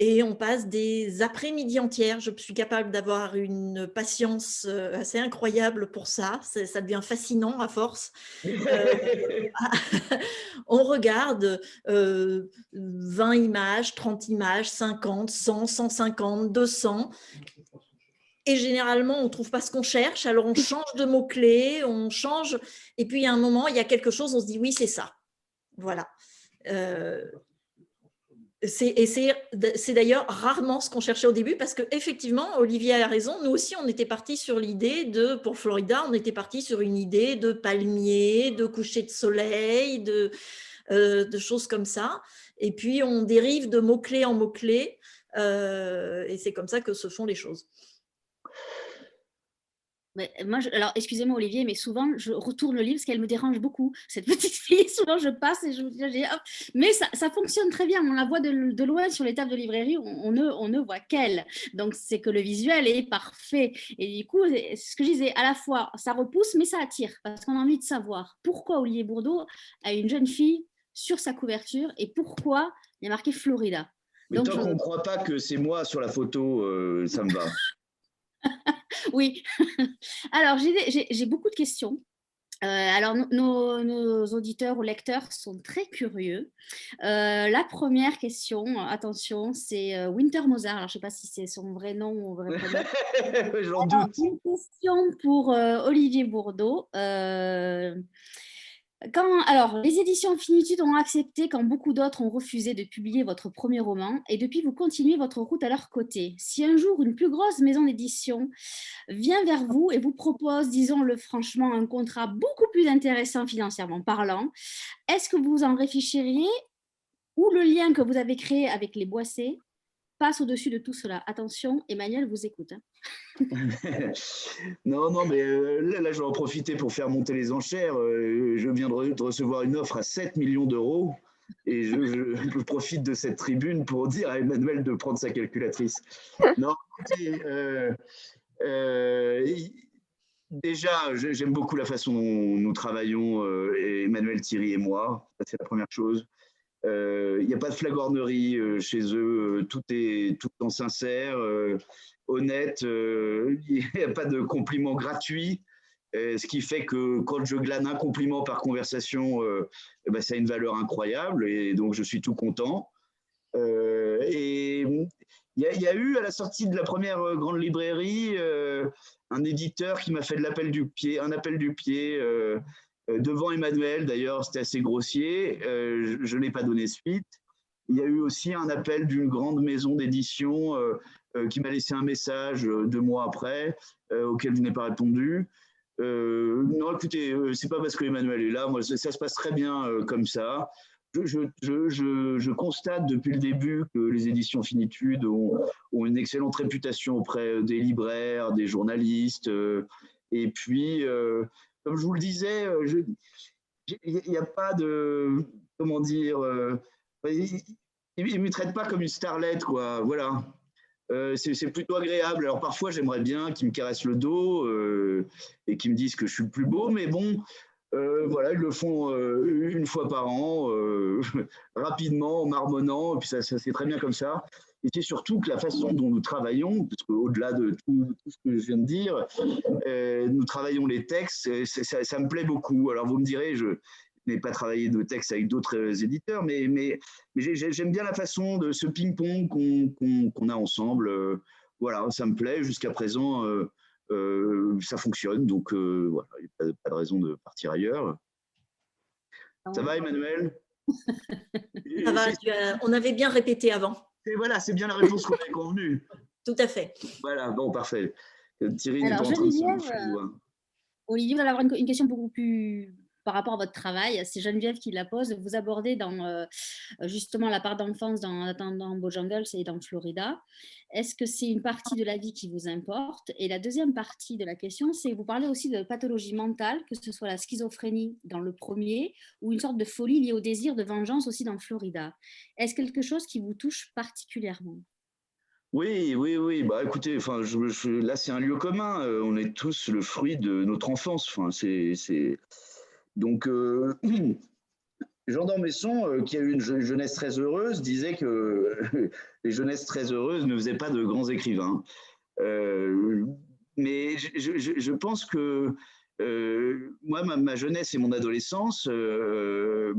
Et on passe des après-midi entières. Je suis capable d'avoir une patience assez incroyable pour ça. Ça devient fascinant à force. On regarde 20 images, 30 images, 50, 100, 150, 200. Et généralement, on ne trouve pas ce qu'on cherche. Alors, on change de mots-clés, on change. Et puis, à un moment, il y a quelque chose, on se dit, oui, c'est ça. Voilà. C'est d'ailleurs rarement ce qu'on cherchait au début parce qu'effectivement, Olivier a raison, nous aussi on était partis sur l'idée pour Florida, on était partis sur une idée de palmier, de coucher de soleil, de choses comme ça. Et puis on dérive de mots-clés en mots-clés et c'est comme ça que se font les choses. Mais moi, alors, excusez-moi Olivier, mais souvent, je retourne le livre parce qu'elle me dérange beaucoup, cette petite fille. Souvent, je passe et je me dis, hop. Mais ça fonctionne très bien. On la voit de loin sur les tables de librairie, on ne voit qu'elle. Donc, c'est que le visuel est parfait. Et du coup, c'est ce que je disais, à la fois, ça repousse, mais ça attire parce qu'on a envie de savoir pourquoi Olivier Bourdeau a une jeune fille sur sa couverture et pourquoi il y a marqué Florida. Mais Donc, tant qu'on ne croit pas que c'est moi sur la photo, ça me va. oui. Alors, j'ai beaucoup de questions. Alors, nos auditeurs ou lecteurs sont très curieux. La première question, attention, c'est Winter Mozart. Alors, je ne sais pas si c'est son vrai nom ou vrai prénom. J'en Alors, doute. une question pour Olivier Bourdeau. Alors, les éditions Finitude ont accepté quand beaucoup d'autres ont refusé de publier votre premier roman et depuis, vous continuez votre route à leur côté. Si un jour, une plus grosse maison d'édition vient vers vous et vous propose, disons-le franchement, un contrat beaucoup plus intéressant financièrement parlant, est-ce que vous en réfléchiriez ou le lien que vous avez créé avec les Boissé passe au-dessus de tout cela? Attention, Emmanuel vous écoute. Non, mais là, je vais en profiter pour faire monter les enchères. Je viens de recevoir une offre à 7 millions d'euros et je profite de cette tribune pour dire à Emmanuel de prendre sa calculatrice. Non, écoutez, déjà, j'aime beaucoup la façon dont nous travaillons, Emmanuel, Thierry et moi. Ça, c'est la première chose. Il n'y a pas de flagornerie chez eux, tout est tout le temps sincère, honnête, il n'y a pas de compliments gratuits, ce qui fait que quand je glane un compliment par conversation, ça a une valeur incroyable et donc je suis tout content. Et il y a eu à la sortie de la première grande librairie un éditeur qui m'a fait un appel du pied devant Emmanuel, d'ailleurs, c'était assez grossier. Je n'ai pas donné suite. Il y a eu aussi un appel d'une grande maison d'édition qui m'a laissé un message 2 mois après, auquel je n'ai pas répondu. Non, écoutez, c'est pas parce que Emmanuel est là, moi, ça se passe très bien comme ça. Je constate depuis le début que les éditions Finitude ont une excellente réputation auprès des libraires, des journalistes. Et puis, comme je vous le disais, il n'y a pas de, comment dire, ils ne me traitent pas comme une starlette, quoi. Voilà. C'est plutôt agréable. Alors parfois, j'aimerais bien qu'ils me caressent le dos et qu'ils me disent que je suis le plus beau, mais bon, voilà, ils le font une fois par an, rapidement, en marmonnant, et puis ça c'est très bien comme ça. Et c'est surtout que la façon dont nous travaillons, parce qu'au-delà de tout ce que je viens de dire, nous travaillons les textes, ça me plaît beaucoup. Alors vous me direz, je n'ai pas travaillé de texte avec d'autres éditeurs, mais j'aime bien la façon de ce ping-pong qu'on a ensemble. Voilà, ça me plaît. Jusqu'à présent, ça fonctionne, donc voilà, il n'y a pas de raison de partir ailleurs. Ça va, Emmanuel? Ça va, on avait bien répété avant. Et voilà, c'est bien la réponse qu'on avait convenue. Tout à fait. Voilà, bon, parfait. Thierry n'est pas Alors, en train de se bouffer le doigt. Olivier, vous allez avoir une question beaucoup plus par rapport à votre travail. C'est Geneviève qui la pose. Vous abordez dans justement la part d'enfance dans Bojangles et dans Florida. Est-ce que c'est une partie de la vie qui vous importe? Et la deuxième partie de la question, c'est vous parlez aussi de pathologie mentale, que ce soit la schizophrénie dans le premier ou une sorte de folie liée au désir de vengeance aussi dans Florida. Est-ce quelque chose qui vous touche particulièrement? Oui. Bah, écoutez, enfin, là, c'est un lieu commun. On est tous le fruit de notre enfance. Enfin, donc, Jean d'Ormesson, qui a eu une jeunesse très heureuse, disait que les jeunesses très heureuses ne faisaient pas de grands écrivains. Mais je pense que moi, ma jeunesse et mon adolescence me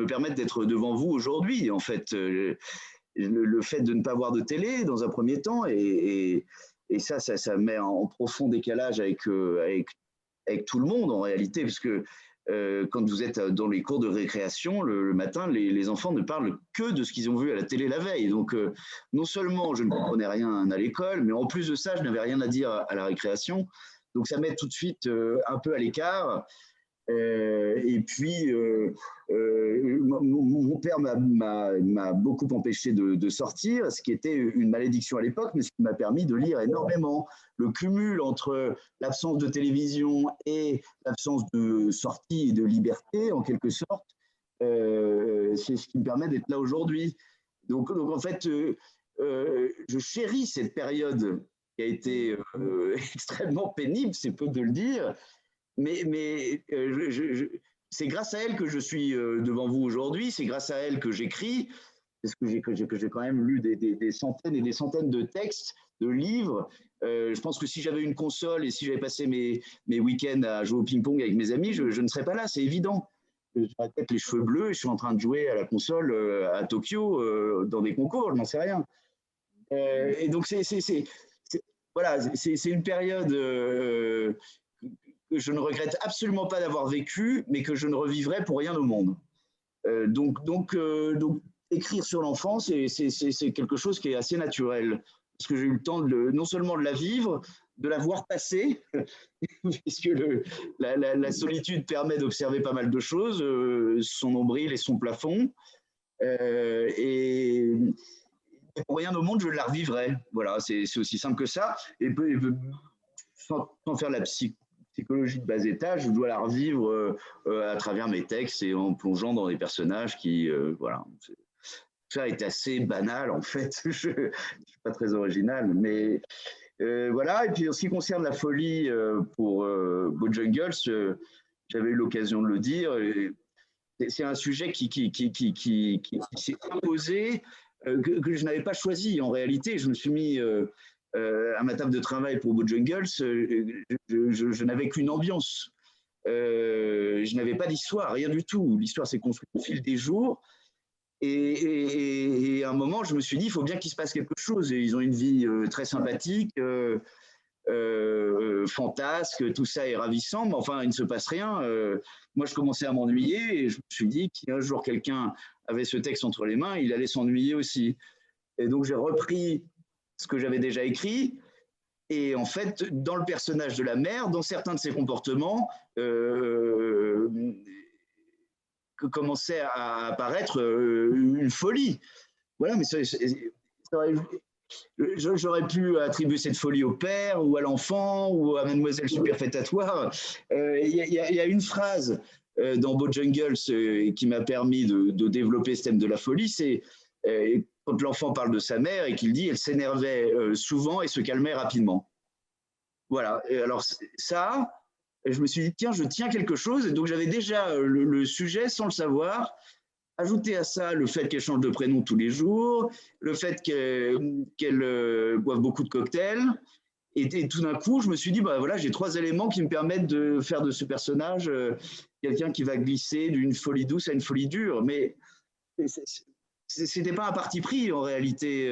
permettent d'être devant vous aujourd'hui, en fait. Le fait de ne pas voir de télé dans un premier temps, et ça met en profond décalage avec tout le monde en réalité, parce que quand vous êtes dans les cours de récréation le matin, les enfants ne parlent que de ce qu'ils ont vu à la télé la veille. Donc non seulement je ne comprenais rien à l'école, mais en plus de ça, je n'avais rien à dire à la récréation. Donc ça met tout de suite un peu à l'écart. Et puis, mon père m'a beaucoup empêché de sortir, ce qui était une malédiction à l'époque, mais ce qui m'a permis de lire énormément. Le cumul entre l'absence de télévision et l'absence de sortie et de liberté, en quelque sorte, c'est ce qui me permet d'être là aujourd'hui. Donc, en fait, je chéris cette période qui a été extrêmement pénible, c'est peu de le dire, mais c'est grâce à elle que je suis devant vous aujourd'hui, c'est grâce à elle que j'écris, parce que j'ai quand même lu des centaines et des centaines de textes, de livres. Je pense que si j'avais une console et si j'avais passé mes week-ends à jouer au ping-pong avec mes amis, je ne serais pas là, c'est évident. J'aurais peut-être les cheveux bleus et je suis en train de jouer à la console à Tokyo dans des concours, je n'en sais rien. Et donc, voilà, c'est une période que je ne regrette absolument pas d'avoir vécu, mais que je ne revivrai pour rien au monde. Donc, écrire sur l'enfance, c'est quelque chose qui est assez naturel, parce que j'ai eu le temps non seulement de la vivre, de la voir passer, puisque la solitude permet d'observer pas mal de choses, son nombril et son plafond, et pour rien au monde, je la revivrai. Voilà, c'est aussi simple que ça. Et sans faire la psychologie de bas étage, je dois la revivre à travers mes textes et en plongeant dans des personnages qui, voilà, ça est assez banal en fait. Je ne suis pas très original, mais voilà. Et puis en ce qui concerne la folie pour Bojangles, j'avais eu l'occasion de le dire. C'est un sujet qui s'est imposé, que je n'avais pas choisi en réalité. Je me suis mis à ma table de travail pour Bojangles, je n'avais qu'une ambiance. Je n'avais pas d'histoire, rien du tout. L'histoire s'est construite au fil des jours. Et à un moment, je me suis dit, il faut bien qu'il se passe quelque chose. Et ils ont une vie très sympathique, fantasque, tout ça est ravissant, mais enfin, il ne se passe rien. Moi, je commençais à m'ennuyer et je me suis dit que si un jour quelqu'un avait ce texte entre les mains, il allait s'ennuyer aussi. Et donc, j'ai repris ce que j'avais déjà écrit. Et en fait, dans le personnage de la mère, dans certains de ses comportements, commençait à apparaître une folie. Voilà, mais j'aurais pu attribuer cette folie au père ou à l'enfant ou à Mademoiselle Superfétatoire. Il y a une phrase dans Bojangles qui m'a permis de développer ce thème de la folie, c'est quand l'enfant parle de sa mère et qu'il dit elle s'énervait souvent et se calmait rapidement. Voilà, et alors ça, je me suis dit tiens, je tiens quelque chose, et donc j'avais déjà le sujet sans le savoir. Ajouter à ça le fait qu'elle change de prénom tous les jours, le fait qu'elle boive beaucoup de cocktails. Et tout d'un coup, je me suis dit, bah voilà, j'ai 3 éléments qui me permettent de faire de ce personnage quelqu'un qui va glisser d'une folie douce à une folie dure. Mais c'était pas un parti pris en réalité.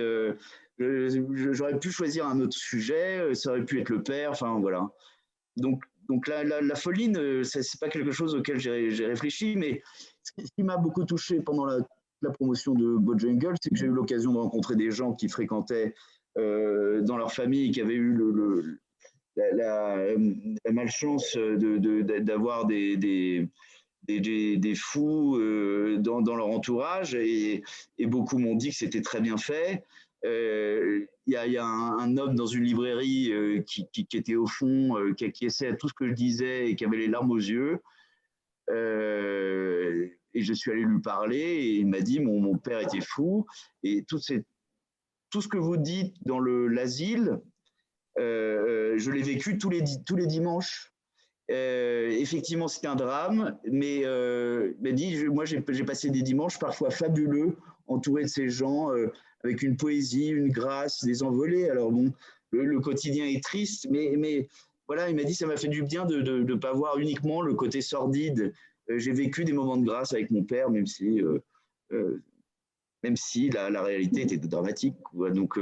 J'aurais pu choisir un autre sujet, ça aurait pu être le père, enfin voilà. Donc la folie, c'est pas quelque chose auquel j'ai réfléchi, mais ce qui m'a beaucoup touché pendant la promotion de Bojangles, c'est que j'ai eu l'occasion de rencontrer des gens qui fréquentaient dans leur famille, qui avaient eu la malchance d'avoir des fous dans leur entourage, et beaucoup m'ont dit que c'était très bien fait. Il y a un homme dans une librairie qui était au fond, qui essayait à tout ce que je disais et qui avait les larmes aux yeux. Et je suis allé lui parler et il m'a dit mon père était fou, et tout ce que vous dites dans l'asile, je l'ai vécu tous les dimanches. Effectivement, c'était un drame, mais moi j'ai passé des dimanches parfois fabuleux, entouré de ces gens, avec une poésie, une grâce, des envolées. Alors bon, le quotidien est triste, mais voilà, il m'a dit ça m'a fait du bien de ne pas voir uniquement le côté sordide. J'ai vécu des moments de grâce avec mon père, même si la réalité était dramatique. Donc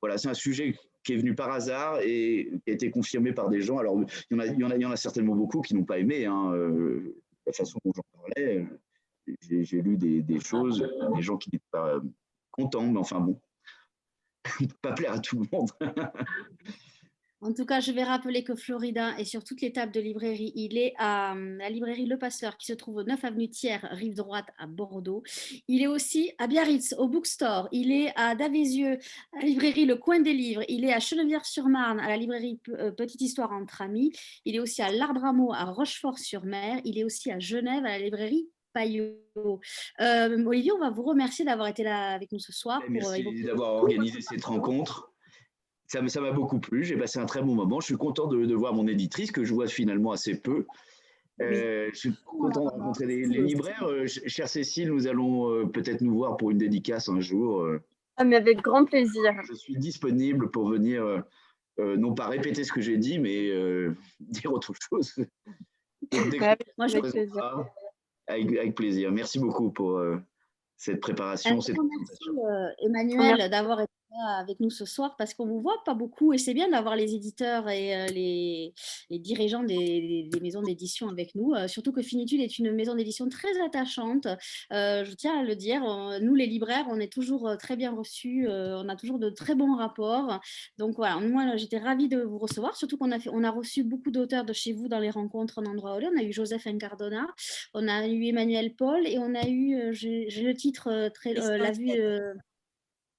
voilà, c'est un sujet qui est venu par hasard et qui a été confirmé par des gens. Alors, il y en a certainement beaucoup qui n'ont pas aimé la façon dont j'en parlais. J'ai lu des choses, des gens qui n'étaient pas contents, mais enfin bon, il ne peut pas plaire à tout le monde. En tout cas, je vais rappeler que Florida est sur toutes les tables de librairie. Il est à la librairie Le Passeur qui se trouve au 9 avenue Thiers, rive droite à Bordeaux. Il est aussi à Biarritz, au Bookstore. Il est à Davézieux, à la librairie Le Coin des Livres. Il est à Chenevière-sur-Marne, à la librairie Petite Histoire entre Amis. Il est aussi à l'Arbre à Mots, à Rochefort-sur-Mer. Il est aussi à Genève, à la librairie Payot. Olivier, on va vous remercier d'avoir été là avec nous ce soir. Merci d'avoir organisé cette rencontre. Ça m'a beaucoup plu, j'ai passé un très bon moment. Je suis content de voir mon éditrice, que je vois finalement assez peu. Je suis content de rencontrer les libraires. Chère Cécile, nous allons peut-être nous voir pour une dédicace un jour. Ah, mais avec grand plaisir. Je suis disponible pour venir, non pas répéter ce que j'ai dit, mais dire autre chose. Donc, moi, avec plaisir. Merci beaucoup pour cette préparation. Merci Emmanuel d'avoir été là avec nous ce soir parce qu'on ne vous voit pas beaucoup et c'est bien d'avoir les éditeurs et les dirigeants des maisons d'édition avec nous, surtout que Finitude est une maison d'édition très attachante. Je tiens à le dire, nous les libraires, on est toujours très bien reçus, on a toujours de très bons rapports. Donc voilà, moi j'étais ravie de vous recevoir, surtout qu'on a reçu beaucoup d'auteurs de chez vous dans les rencontres en endroit où on a eu Joseph Incardona, on a eu Emmanuel Paul et on a eu, j'ai le titre, la vue,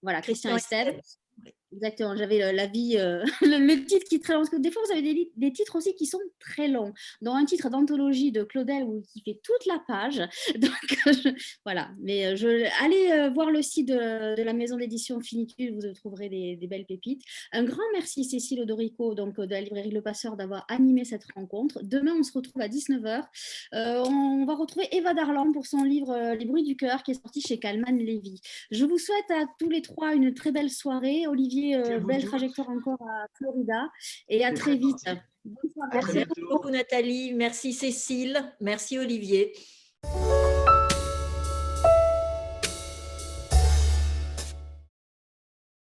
voilà, Christian Estève. Exactement, j'avais la vie, le titre qui est très long, parce que des fois vous avez des titres aussi qui sont très longs, dont un titre d'anthologie de Claudel qui fait toute la page, donc voilà, mais allez voir le site de la maison d'édition Finitude, vous trouverez des belles pépites. Un grand merci Cécile Odorico, donc de la librairie Le Passeur, d'avoir animé cette rencontre. Demain on se retrouve à 19h, on va retrouver Eva Darlan pour son livre Les bruits du cœur qui est sorti chez Calman Lévy. Je vous souhaite à tous les trois une très belle soirée. Olivier, belle trajectoire encore à Florida et à très vite. Merci beaucoup Nathalie, merci Cécile, merci Olivier.